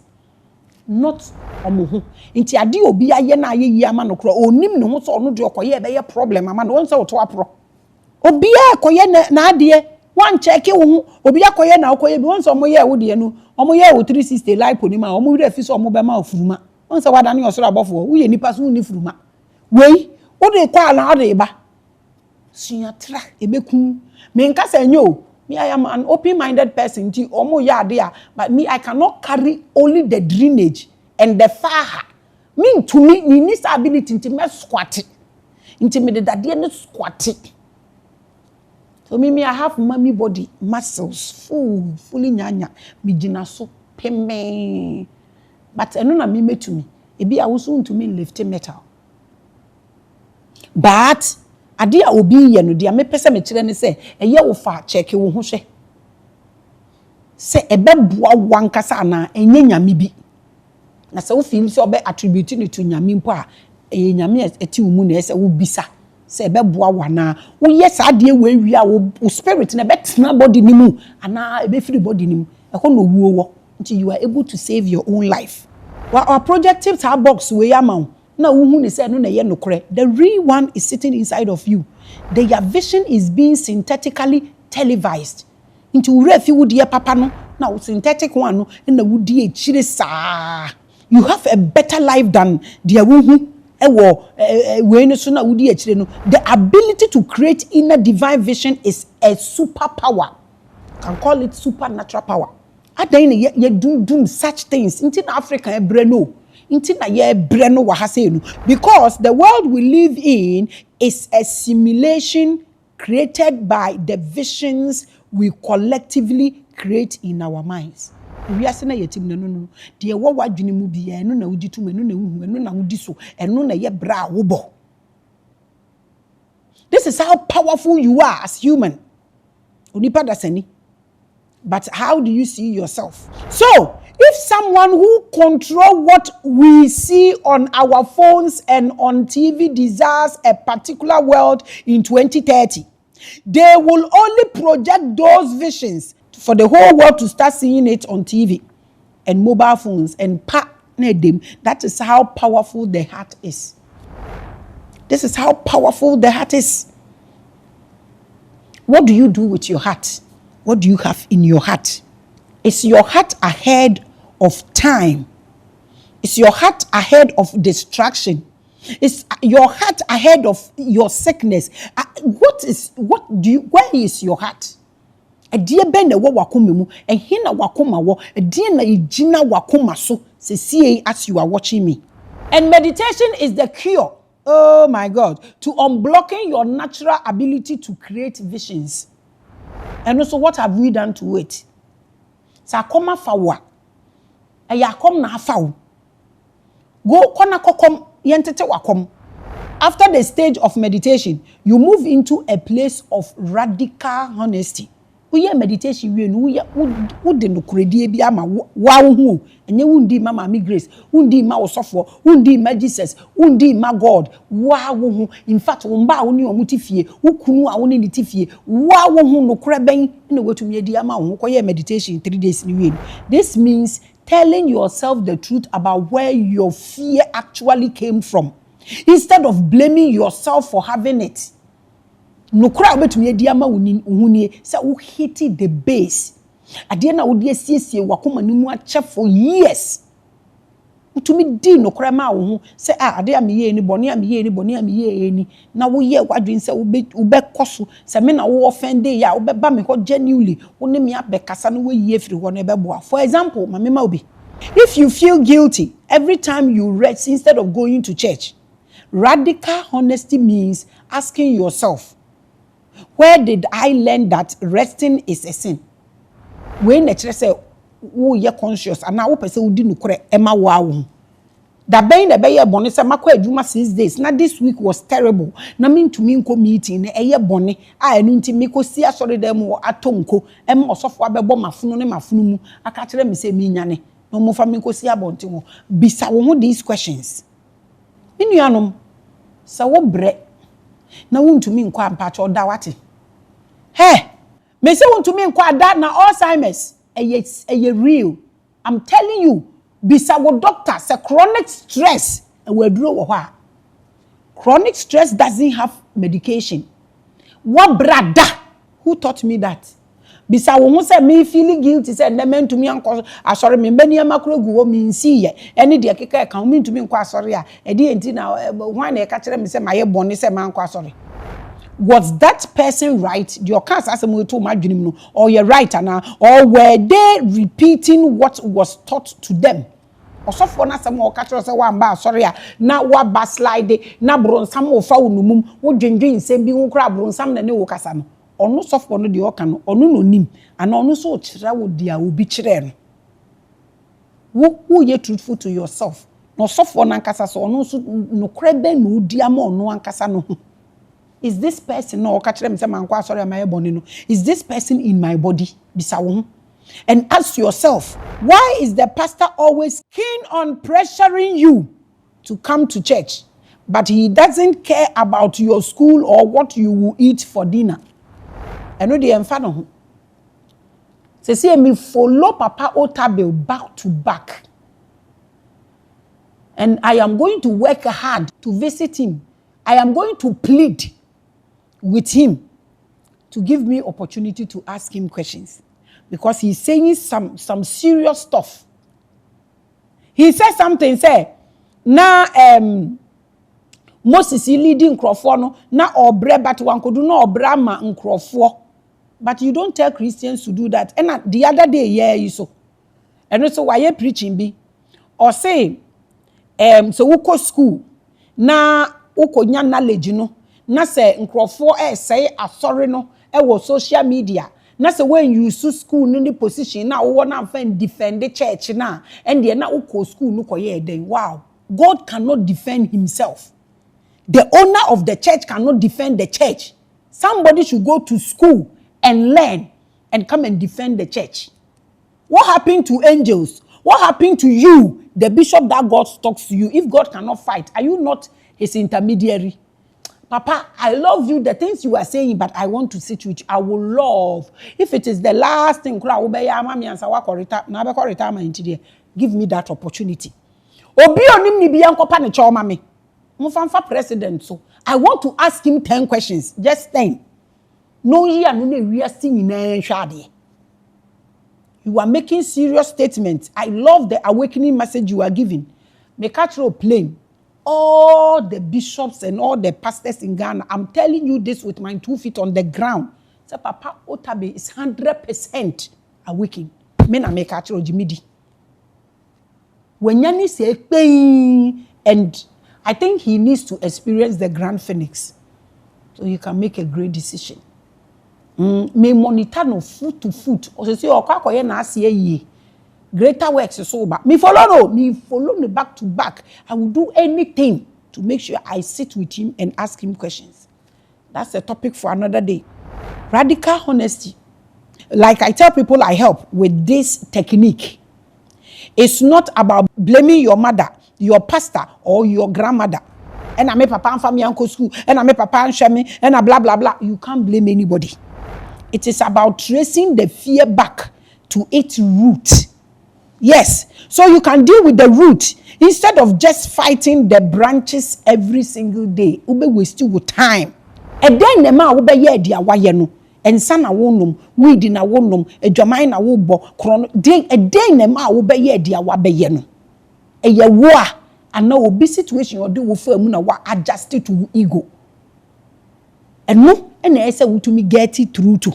Not omuhu. Inti adi obi aye na aye yi ama no kro onim ne ho so no de okoye be ye problem ama no won se woto apro. Obi akoye na ade wan check wo obi akoye na okoye bi won se omo ye wo de no omo ye wo 360 live poni ma omo re fi so omo be ma ofuruma won se wada ne osoro abofo wo ye nipa so ni furuma wei wo de kwa na ade ba suatra ebeku me nka se nyo me I am an open-minded person ti omo ya ade a but me I cannot carry only the drainage and the fire me to me ni this ability to me squat into me the dade no squat. So me I have mommy body muscles fully nyanya me gina so peme but eno na me metu me ebi a wo so ntumi lift metal but ade a obi ye no dia me pese me kire ne se eye wo fa check wo ho hwe se ebeboa wankasa na enye nyame bi na se wo feel se obe attribute ne to nyame mpo a eye nyame eti wo mu na ese wo bisa se ebeboa wana wo ye sa ade we wi a wo spirit na betena body ni mu ana ebe free body ni mu e ho no wuo wo until you are able to save your own life. Our projective tab box we amount na who ni say no na ye nokre. The real one is sitting inside of you. Their vision is being synthetically televised. Into refi wudi ye papa no na synthetic one no na wudi e chire sa. You have a better life than their who we no so na wudi e chire no. The ability to create inner divine vision is a superpower. Can call it supernatural power. Adan ye do such things in Africa ebre no. Because the world we live in is a simulation created by the visions we collectively create in our minds. We are saying yetim no. The wo wadwene mu bia eno na wudi tum eno na hu eno na wudi so eno na ye bra wobo. This is how powerful you are as human. Onipa dasani. But how do you see yourself? So, if someone who control what we see on our phones and on TV desires a particular world in 2030, they will only project those visions for the whole world to start seeing it on TV and mobile phones and partner them. That is how powerful the heart is. This is how powerful the heart is. What do you do with your heart? What do you have in your heart? Is your heart ahead of time? Is your heart ahead of distraction? Is your heart ahead of your sickness? Where is your heart? A dear ben the wakumu, and hina wakuma wo, a dear na ijina wakuma so, say as you are watching me. And meditation is the cure, oh my God, to unblocking your natural ability to create visions. And also, what have we done to it? Sakoma fawa. Ayakom na faw. Go kona kokom yentete wakom. After the stage of meditation, you move into a place of radical honesty. Uye meditation we no de no kredie bi ama wa wo hu enye wundi ma Maame Grace wundi ma osofo wundi ma Jesus wundi ma God wa wo hu in fact wo mba wo ni omutifie wukunu a wo ni tifie wa wo hu no kra ben na wetumi edi ama wo koye meditation 3 days ni we. This means telling yourself the truth about where your fear actually came from instead of blaming yourself for having it. No crowd betumi edi ama wunie say wo hit the base ade na wo de asiesie wakoma nimu ache for years utumi di no crowd ma wo say ade am ye ni bone am ye ni bone am ye ni na wo ye wadwen say wo be koso say me na wo offend ya wo be ba me ho genuinely wo ne me abekasa no wo yie firi ho no be boa. For example Maame ma obi, if you feel guilty every time you rest instead of going to church, radical honesty means asking yourself, where did I learn that resting is a sin? When nature say wo ye conscious and now person wo di nukure ema wo da ben na be ye bone say makwa adwuma 6 days na this week was terrible na me ntumi nko meeting na eye bone a enu nti me ko si asori dem wo atonko ema osofo abebo mafuno ne mafuno mu aka kire me say me nyane no mo fa me ko si abonte wo bisa wo these questions. Inuanom sa wo bre na wuntumi nko ampacha oda wate me say wuntumi nko ada na Alzheimer's eye real. I'm telling you, bisa wo doctor say chronic stress e waduro wo ho. Chronic stress doesn't have medication. What brother who taught me that? Bisa wo say me feeling guilty say na me ntumi anko asori me mani amakro gu wo me nsi ye ene de keka e kan me ntumi nko asori a e de enti na hwan na e ka kire me say maye bone say man nko asori. Was that person right? Your cancer as a to my or you're right or were they repeating what was taught to them? Or so for na some more catch us one bar sorry na wa baslide na bron some of fa unumum wo dwendwen nsem bi wo kra bron sam na ne wo kasa no ono so for no de oka no ono no nim ana ono so kira wo dia obi kire no wo ye truthful to yourself no so for na kasa so ono so no kra ben no dia ma ono ankasa no. Is this person no is this person in my body? And ask yourself, why is the pastor always keen on pressuring you to come to church, but he doesn't care about your school or what you will eat for dinner? I know the enfano. Say me follow Papa Otabil back to back. And I am going to work hard to visit him. I am going to plead with him to give me opportunity to ask him questions because he's saying some serious stuff. He said something, say, na Moses leading Crawford no na obre but one could do no obrama in Crawford. But you don't tell Christians to do that. And the other day, yeah, you so. And also why you preaching be or say so uko school na uko nya knowledge no na say nkrofo say asori no e wo social media na say when you use school no the position na wo na fan defend the church na and dey na uko school no koye den. Wow, God cannot defend himself. The owner of the church cannot defend the church. Somebody should go to school and learn and come and defend the church. What happened to angels? What happened to you, the bishop that God talks to you? If God cannot fight, are you not his intermediary? Papa, I love you, the things you are saying, but I want to sit with you. I will love. If it is the last thing, give me that opportunity. President, so I want to ask him 10 questions. Just 10. No, you are making serious statements. I love the awakening message you are giving. Make it plain. All the bishops and all the pastors in Ghana, I'm telling you this with my 2 feet on the ground. So Papa Otabi is 100% awakened. Men are make it Jimidi. When Yanni say pain, and I think he needs to experience the Grand Phoenix, so you can make a great decision. May monitor no foot to foot. Or say, "Oh, kwa na asiye ye." Greater works is so bad. Me follow me back to back. I will do anything to make sure I sit with him and ask him questions. That's a topic for another day. Radical honesty Like I tell people I help with this technique. It's not about blaming your mother, your pastor, or your grandmother. And I make papa and family uncle school, and I make papa and shame, and I blah blah blah. You can't blame anybody. It is about tracing the fear back to its root. Yes, so you can deal with the root instead of just fighting the branches every single day. Ube waste your time. And then the man ube ye dia wayeno. And sana wonum, weed na wonum, a jamai na wobo, chrono, day a day the man ube ye dia wabeyeno. A ye wa, and now be situation or do with muna wa adjusted to ego. And no, and I say to me get it through too.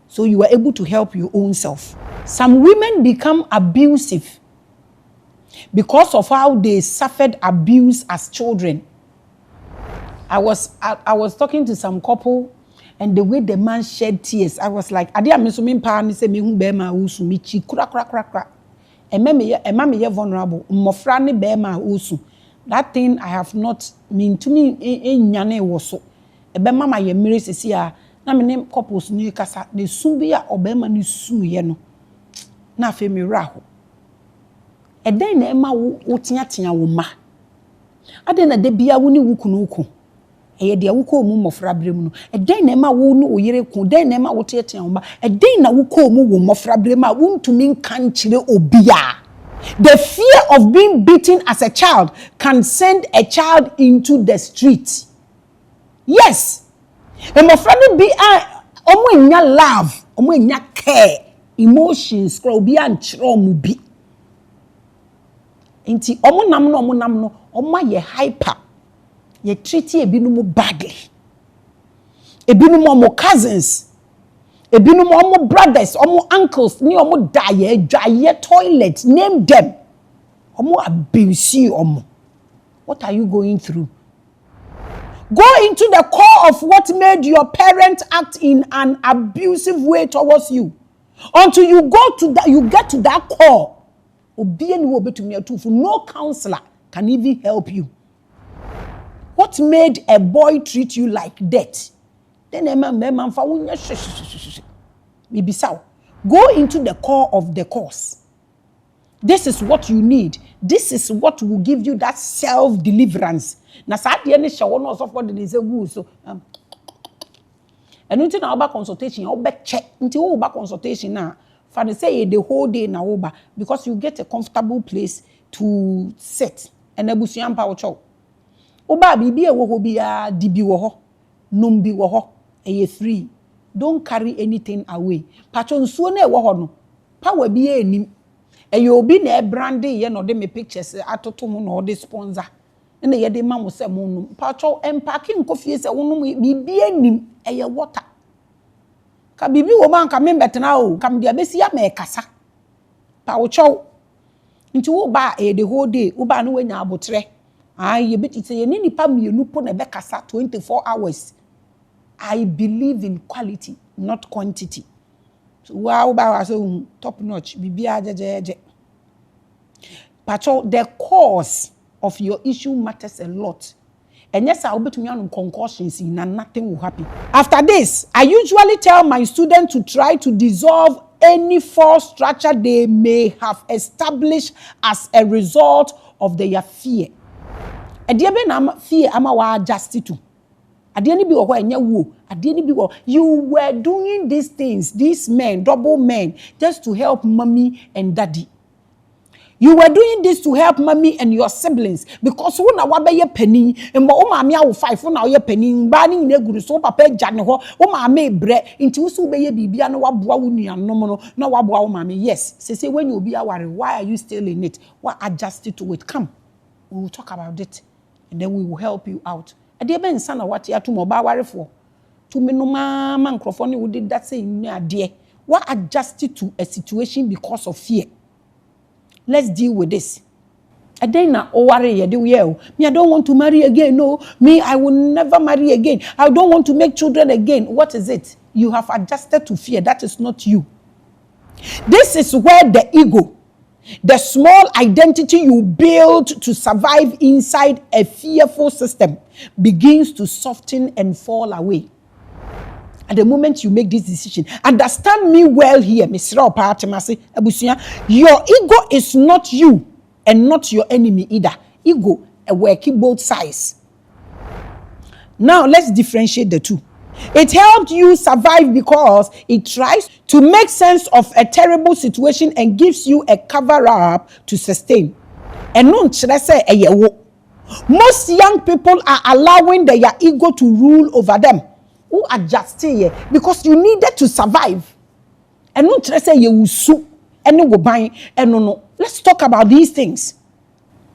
So you are able to help your own self. Some women become abusive because of how they suffered abuse as children. I was talking to some couple, and the way the man shed tears, I was like, "Adi amisumi mpa ni se mi hu bema usu mi chi kura kura kura kura." Ema me ye vulnerable. Mmofra ne bema usu. That thing I have not mean to me nyane woso. Ebe mama ye mmiri sisi a na me ne couples ni kasa ne su bi a obema ni su ye no. Na afi mi raho. Eden na ema wo tia wo ma. Ade na de bia wo ni wukunu uku. Eye de awuko mu mmofra brem no. Eden na ema wo no oyere ku, den na ema wo tia wo ma. Eden na wuko mu wo mmofra brem a wuntumi nkan kire obia. The fear of being beaten as a child can send a child into the street. Yes. Mmofra no bi a omo nya love, omo nya care, emotions, kra obi an kire omo bi. Inti omo nam no omo ye hyper. Ye treat ebinum badly. Ebinum omo cousins. Ebinum omo brothers, omo uncles, ni omo dry toilet, name them. Omo abuse omo. What are you going through? Go into the core of what made your parents act in an abusive way towards you. Until you go to that, you get to that core. No counselor can even help you. What made a boy treat you like that? Then go into the core of the cause. This is what you need. This is what will give you that self-deliverance. Na sa de ne hye wo no so for de say gu so. Enu nti na oba consultation, oba check. Nti wo oba consultation na for the say the whole day na oba because you get a comfortable place to sit. And abusuan pa wo cho. Oba bibi e wo ho bia dibi wo ho, num bi wo ho, e free. Don't carry anything away. Pacho nsuo na e wo ho no. Power bi e nim. E obi na e branding ye no de me pictures atoto mu no de sponsor. Na ye de ma mo se mo num. Pacho empacking coffee se wonum bibi anim e ye water. Ka bibi wo man ka me betena o, kam de abesi ya me kasa. Pa wo cho. Nti wo ba e the whole day, wo ba no wanya abotre. Ye bit say ye ni pa mienu po na be kasa 24 hours. I believe in quality, not quantity. So wow, so top notch. Bibia jeje. Pacho, the cause of your issue matters a lot. And yes, I'll be to me on concussions and nothing will happen. After this, I usually tell my students to try to dissolve any false structure they may have established as a result of their fear. And the fear ama wa adjust to. You were doing these things, these men, double men, just to help mommy and daddy. You were doing this to help mommy and your siblings because when I wabe ye penny and my will fight for now ye penny, banning negru so papa janiho, my bre into so be ye bibia no wabwa no no wabwa mammy. Yes, say when you be our why are you still in it? What adjusted to it? Come, we will talk about it and then we will help you out. Ade ben sana what ya to moba ware for to me no mama microphone who did that say dear what adjusted to a situation because of fear. Let's deal with this. Ade na o ware ye de we me I don't want to marry again. No, me I will never marry again. I don't want to make children again. What is it? You have adjusted to fear. That is not you. This is where the ego, the small identity you build to survive inside a fearful system, begins to soften and fall away. At the moment you make this decision, understand me well here, Mr. Opatimasi Abusia. Your ego is not you and not your enemy either. Ego, working both sides. Now let's differentiate the two. It helped you survive because it tries to make sense of a terrible situation and gives you a cover up to sustain. And most young people are allowing their ego to rule over them. Who adjust here because you needed to survive. And not say you will sue and no go buy and no. Let's talk about these things.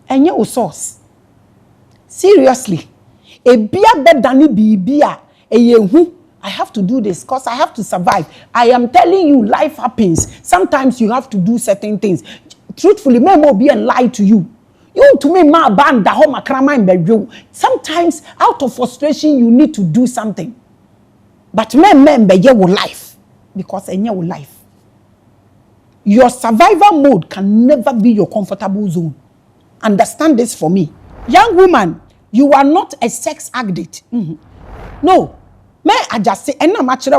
And your source. Seriously. A beer better than bia. I have to do this because I have to survive. I am telling you, life happens. Sometimes you have to do certain things. Truthfully, may more be and lie to you. You to me, my band, the home akrama in bedroom. Sometimes, out of frustration, you need to do something. But men be your life because in your life, your survival mode can never be your comfortable zone. Understand this for me, young woman. You are not a sex addict. No, may I just say, and understand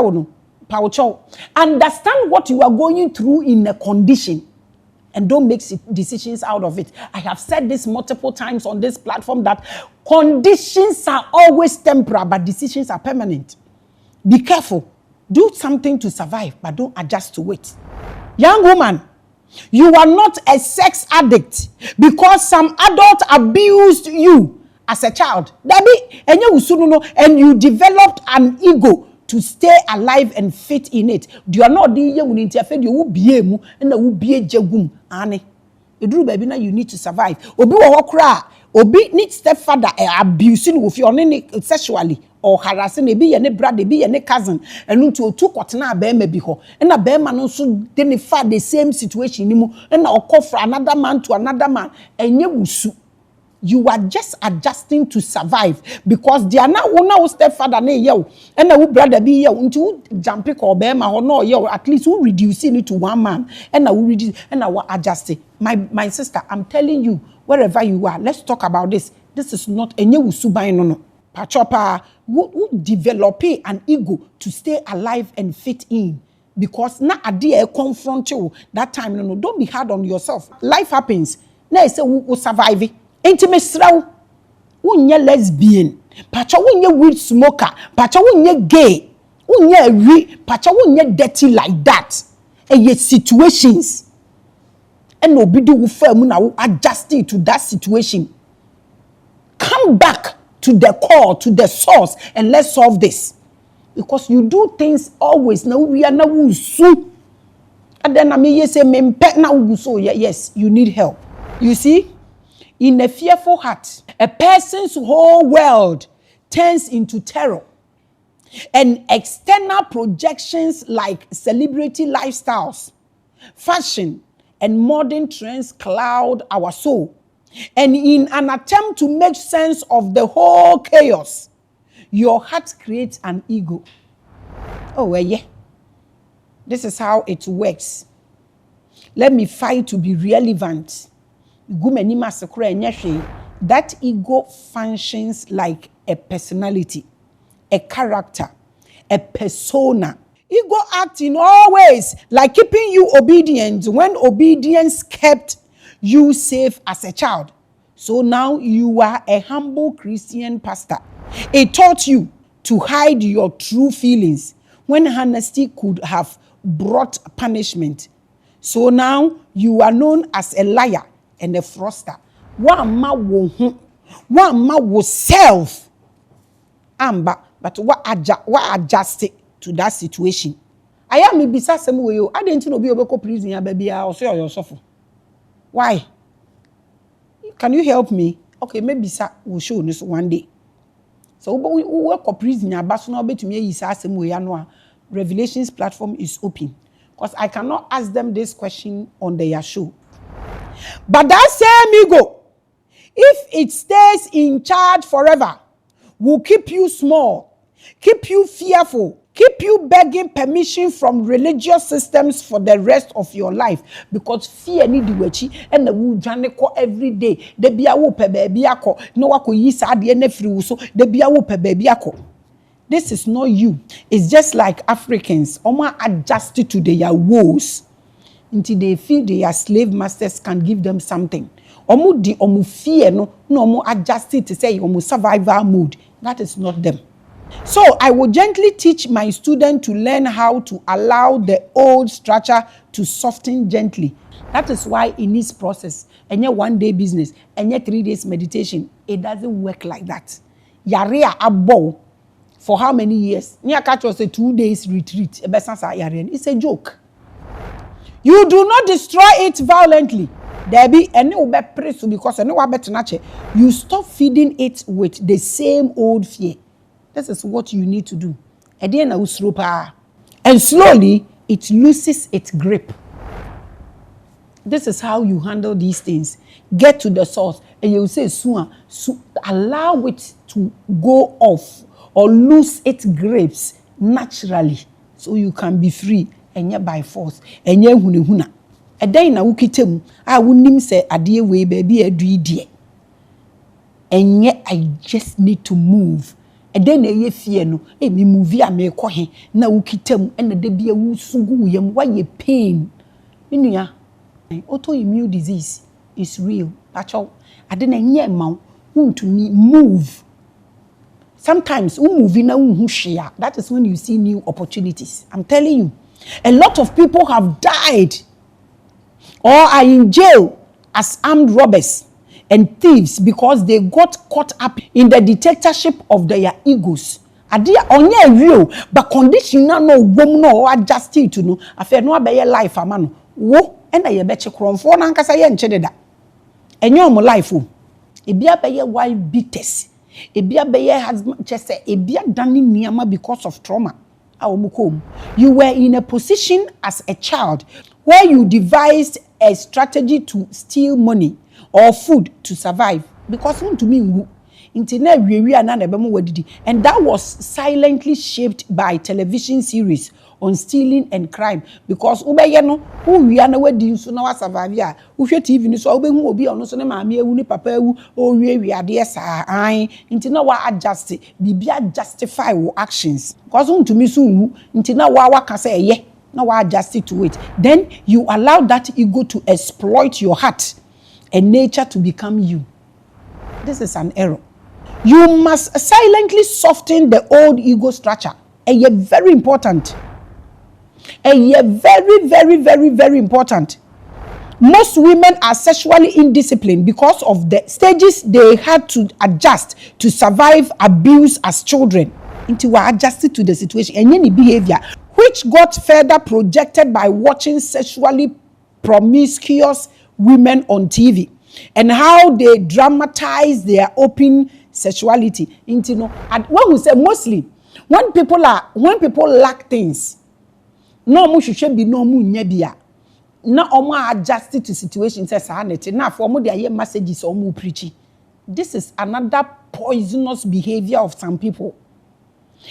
what you are going through in a condition. And don't make decisions out of it. I have said this multiple times on this platform that conditions are always temporary, but decisions are permanent. Be careful. Do something to survive, but don't adjust to it. Young woman, you are not a sex addict because some adult abused you as a child. And you developed an ego to stay alive and fit in it. You are not the you will interfere. You will be emu and will be a jagum. Ane, you need to survive. Obi wo kra. Obi need stepfather abusing with your sexually or harassing a be and brother be and cousin and to two kotena be me ho. And a bear man also identify the same situation and now call for another man to another man and you sue. You are just adjusting to survive because they are now one stepfather ne you and now brother be you into jumping or bear or no you at least we reducing it to one man and now we reduce and now adjusting. My sister, I'm telling you, wherever you are, let's talk about this. This is not a new subai no. Pachopa who develop an ego to stay alive and fit in. Because na idea confront you that time no. Don't be hard on yourself. Life happens. Now say we survive. Intimacy, unye lesbian, pacha unye weed smoker, pacha unye gay, unye pacha dirty like that. And yet situations, and nobody will fail now adjusting to that situation. Come back to the core, to the source, and let's solve this. Because you do things always. Now we are now so. And then I mean, say, now so yes, you need help. You see. In a fearful heart, a person's whole world turns into terror. And external projections like celebrity lifestyles, fashion, and modern trends cloud our soul. And in an attempt to make sense of the whole chaos, your heart creates an ego. Oh, well, yeah. This is how it works. Let me fight to be relevant. That ego functions like a personality, a character, a persona. Ego acts in all ways like keeping you obedient when obedience kept you safe as a child. So now you are a humble Christian pastor. It taught you to hide your true feelings when honesty could have brought punishment. So now you are known as a liar and a froster. One man will self. But what adjust to that situation? I am maybe some way. I didn't know be able to prison ya baby. I'll say your suffer. Why? Can you help me? Okay, maybe sir will show this one day. So we work for prison ya but now be to me is some way. Revelations platform is open because I cannot ask them this question on their show. But that same ego, if it stays in charge forever, will keep you small, keep you fearful, keep you begging permission from religious systems for the rest of your life. Because fear need the wechi and the wood janeko every day. The bia wo pe baby ako, no wako yi sa de ne free so, the bia wo pe baby ako. This is not you. It's just like Africans. Oma adjusted to their woes until they feel their slave masters can give them something. Omu fear no omu adjusted to say omu survival mode. That is not them. So I will gently teach my student to learn how to allow the old structure to soften gently. That is why in this process, and your 1 day business, and your 3 days meditation, it doesn't work like that. Yarea abo for how many years? Nya catch was a 2 days retreat. It's a joke. You do not destroy it violently. There be any praise because you stop feeding it with the same old fear. This is what you need to do. And slowly it loses its grip. This is how you handle these things. Get to the source and you say, allow it to go off or lose its grips naturally so you can be free and yet by force. And yet, and then na wukitem, I wouldn't say a dear way, baby, a dear. And yet I just need to move. And then a fear no, me move ya me kohe, na wukitem, and the be a wusugu yam, why ye pain. Inuya, autoimmune disease is real. That's all. I didn't hear mount, to me move. Sometimes, that is when you see new opportunities. I'm telling you, a lot of people have died or are in jail as armed robbers and thieves because they got caught up in the dictatorship of their egos. Adia onye real, but condition no woman no adjust to no. After no be life amano. Wo and I bet you crom for na nkasa ye nchede da. Enyo mo life o. Ebia be ye wife beaters. Ebia be ye husband just say ebia dani niama because of trauma. You were in a position as a child where you devised a strategy to steal money or food to survive because to me and that was silently shaped by television series on stealing and crime because who we are now do so now survive ya who TV ni so who obi ono so ne maame ewu ni papa ewu o we are there sa an nti na wa adjust bibia justify wo actions because to me so nti na wa ka say ye na wa adjust to it then you allow that ego to exploit your heart and nature to become you. This is an error. You must silently soften the old ego structure. And yet very important. And yet very important. Most women are sexually indisciplined because of the stages they had to adjust to survive abuse as children. Until we adjusted to the situation and any behavior which got further projected by watching sexually promiscuous women on TV and how they dramatize their open sexuality. Into no, and when we say mostly, when people lack things, no mu should be no mu nyebia. Na omo adjusted to situations says sanity. Na for omo dey messages omo preaching. This is another poisonous behavior of some people.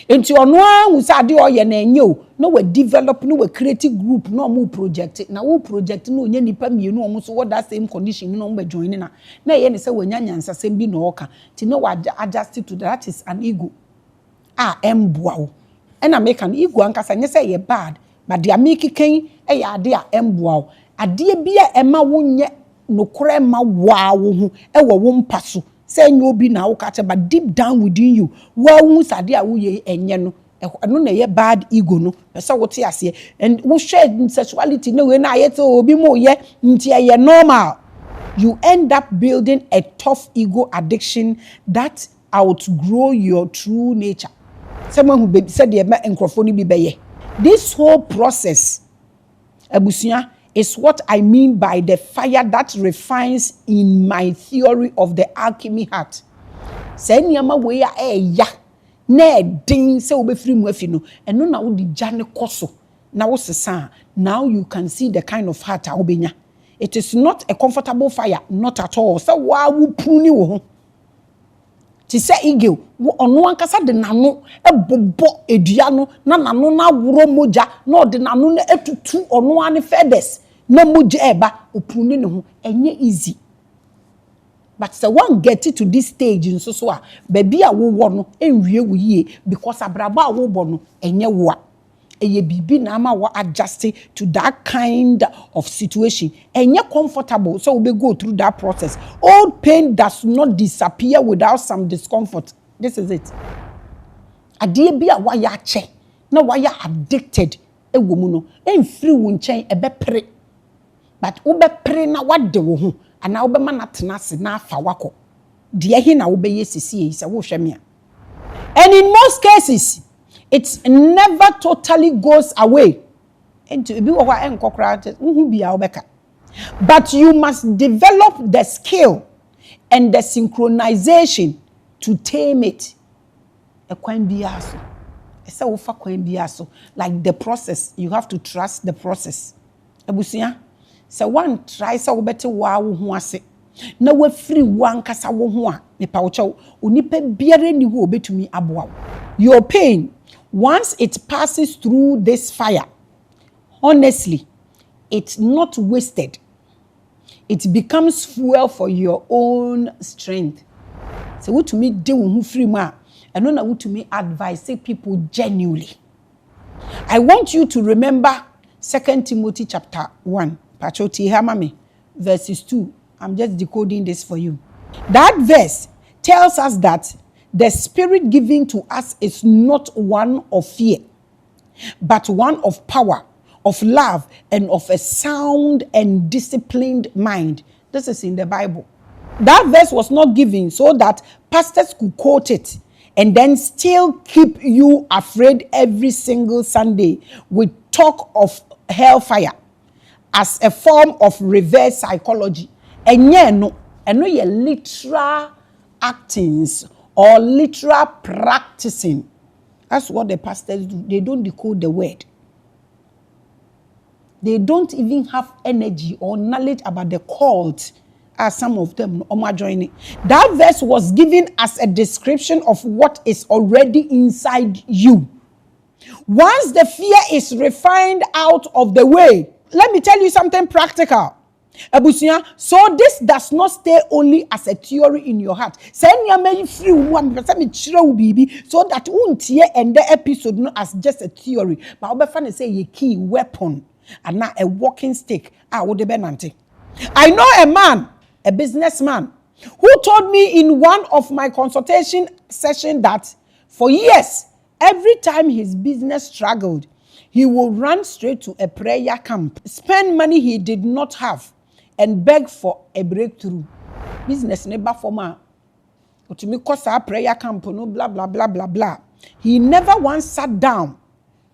Into ono who say dey oye na enyo no we develop no we create group no mu project na wo project no nya nipa mienu omo so what that same condition no be join na ye ne say wanya nyansa sem bi no oka ti no we adjust to that is an ego emboa wo and I make an ego ankasa nya say ye bad but they make ken e ya ade emboa wo ade bia ema wo nye nokore ma wa wo ho e wo mpa so say obi na wo catch but deep down within you wa hu sade a wo ye enye no no na ye bad ego no pese wo te ase and wo share sexuality no we na ye te obi mo ye nti ye normal. You end up building a tough ego addiction that outgrow your true nature. Someone who said the microphone bi beye. This whole process abusia is what I mean by the fire that refines in my theory of the alchemy heart. Say niyama we ya ya na din say obefiri mu afi no eno na wo di jane koso na wo sesa now you can see the kind of heart a obenya. It is not a comfortable fire, not at all. So wa wo puni wo ho ti say ige wo ono ankasa de nano ebobo edua no na nano na woro moja na de nano na etutu ono ane fedes na moja eba opuni ne ho enye easy. But the one get it to this stage in so baby a wo no enwie wo yie because abraba a wo bo no enye wo a eye bibi na ama wo adjust to that kind of situation enye comfortable so we go through that process. Old pain does not disappear without some discomfort. This is it. Ade bi a wa ya che na wa ya addicted ewo mu no enfiri wo nchen ebepre but wo bepre na wade wo ho ana wo be ma na tenase na afa wako de ehi na wo be yesisi se wo hweme a. And in most cases it never totally goes away into bi wo kwa enkokra hu bia wo beka, but you must develop the skill and the synchronization to tame it. Ekwan bia so ese wo fa kwan bia so, like the process, you have to trust the process. Abusia so one try so wo bete wa wo ho ase na wa free one kasa wo ho a mepa wo chew onipa biare ni ho obetumi aboa. Your pain, once it passes through this fire, honestly it's not wasted. It becomes fuel for your own strength. So what to me de wo ho free ma and no na what to me advise people genuinely. I want you to remember 2 Timothy chapter 1 Pachoti Hamame verses 2. I'm just decoding this for you. That verse tells us that the spirit given to us is not one of fear, but one of power, of love, and of a sound and disciplined mind. This is in the Bible. That verse was not given so that pastors could quote it and then still keep you afraid every single Sunday with talk of hellfire as a form of reverse psychology. And no ye literal actings or literal practicing. That's what the pastors do. They don't decode the word. They don't even have energy or knowledge about the cult, as some of them are joining. That verse was given as a description of what is already inside you. Once the fear is refined out of the way, let me tell you something practical. Abusia, so this does not stay only as a theory in your heart. Send your main free one baby so that won't hear end the episode not as just a theory, but I'll be funny say a key weapon and not a walking stick. I would be nanti. I know a man, a businessman, who told me in one of my consultation sessions that for years, every time his business struggled, he will run straight to a prayer camp, spend money he did not have, and beg for a breakthrough. Business never for ma. To me, cause our prayer camp, no blah blah blah blah blah. He never once sat down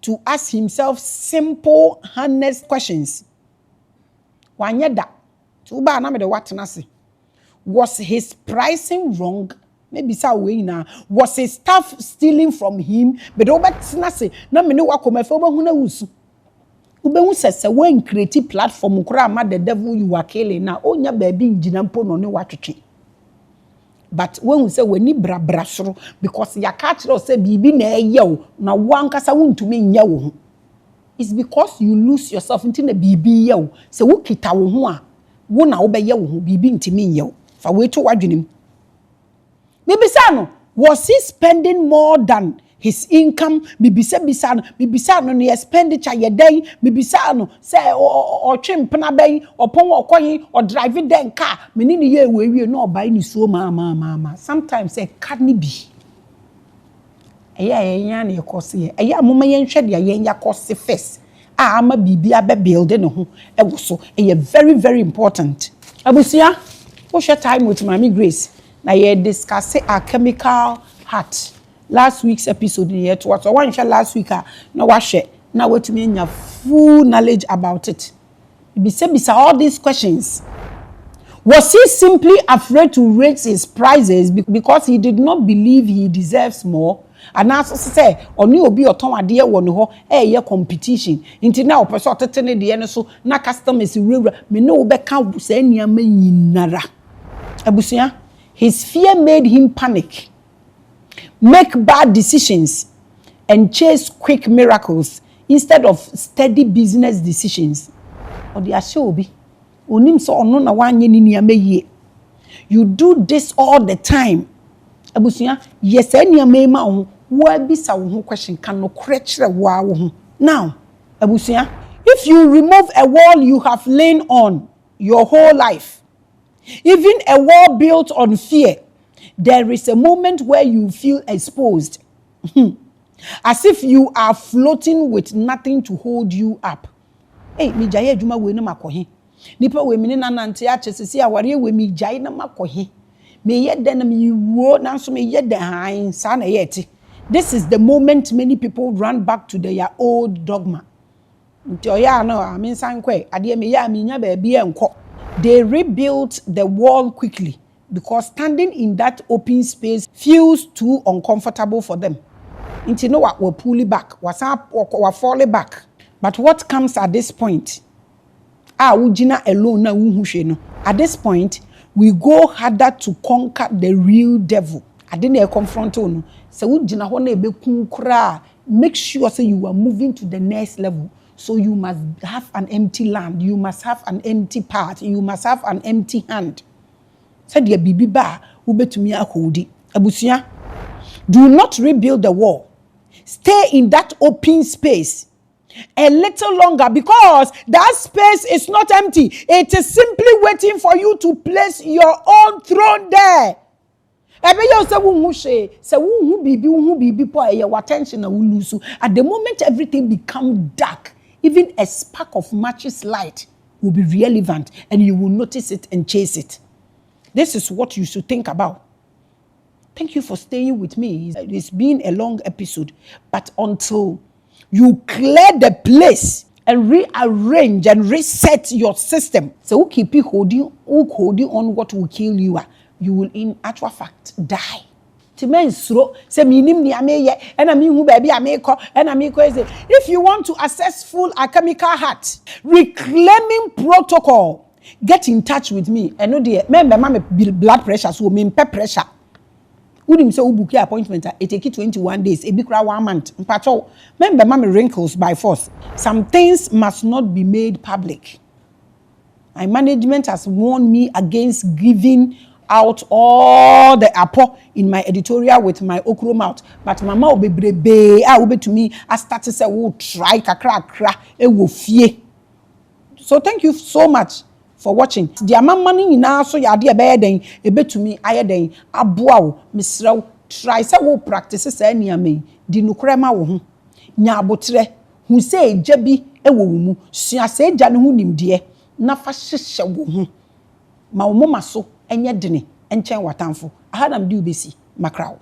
to ask himself simple, honest questions. Wanyeda, tuba na me de what nasi. Was his pricing wrong? Maybe sa way na. Was his staff stealing from him? But obet nasi. Na me ne wakome fe oba huna wusu. Ube hu se when create platform kura ma the devil you are killing na onya baby njina mpo no ne watwetwe. But when we say we ni bra soro because ya catch us say bibi na eye o na wankasa wuntumi nya wo ho. It's because you lose yourself into the bibi ye o. Se wo kita wo ho a wo na wo be ye wo ho bibi ntimi nya wo. Fa we to wadwenem. Bibisa no, was he spending more than his income? Bibisa no ne expenditure ye den. Bibisa no say or trim pena ben or pon or koyin or driving den car. Me ni ye we no buy ni so ma. Sometimes say can ni be. Eya na ekosi ye. Eya moma ye nhwe de ye nya kosi first. Ama bibia be build no ho e wo so. Eya very very important. Abusia, wo share time with Maame Grace. Na ye discuss alchemical heart. Last week's episode here to what so one share last week na wa share na wetumi nya full knowledge about it. Bisa all these questions. Was he simply afraid to raise his prices because he did not believe he deserves more? And as say oni obi oton ade wo ne ho ye competition nti na opeso tetene de ne so na customers rewra me no be ka say niam nyinara. Abusia, his fear made him panic, make bad decisions, and chase quick miracles instead of steady business decisions. Or the ashobi, onim so ono na wanye ni niam ye. You do this all the time. Abusuya, yes, any amema on why be sa question can no crutch wow. Now, Abusuya, if you remove a wall you have lain on your whole life, even a wall built on fear, there is a moment where you feel exposed. As if you are floating with nothing to hold you up. Hey, mi jaye adwuma we no makohe. Nipa we mi na nante a chesese aware we mi jaye na makohe. Me ye den na mi wo na so me ye den han sa na ye ti. This is the moment many people run back to their old dogma. Nti oya no a mi san kwe ade me ya mi nya ba bia enko. They rebuilt the wall quickly because standing in that open space feels too uncomfortable for them. Nti no wa pull it back, wa fall it back. But what comes at this point? Ujina alone na uhushe no. At this point, we go harder to conquer the real devil. I didn't confront no. So ujina ho na ebe kunkra. Make sure say you are moving to the next level. So you must have an empty land. You must have an empty part. You must have an empty hand. Said ya bibi ba ubetumi akodi. Abusuya, do not rebuild the wall. Stay in that open space a little longer because that space is not empty. It is simply waiting for you to place your own throne there. At the moment everything becomes dark, even a spark of match's light will be relevant and you will notice it and chase it. This is what you should think about. Thank you for staying with me. It's been a long episode, but until you clear the place and rearrange and reset your system, so who keep holding on what will kill you, you will in actual fact die. If you want to access full alchemical heart, reclaiming protocol, get in touch with me. I know the remember blood pressure, so mean pressure. Udim say book your appointment, it take 21 days, a big 1 month. Remember, mommy wrinkles by force. Some things must not be made public. My management has warned me against giving out all the apple in my editorial with my okro mouth. But mama will be brebe, to me, I started to say, oh, try kakra, it will fear. So thank you so much for watching. The amount money in our so ya dear beden, a bit to me, I den, a bow, Miss Row, try so practices any me, di no crema wo, nya botre, who say Jebby, a woman, she say Jan who nim dear, na fashisha wo, ma mama so, and yet dinny, and chen watanful. I had do busy, macrow.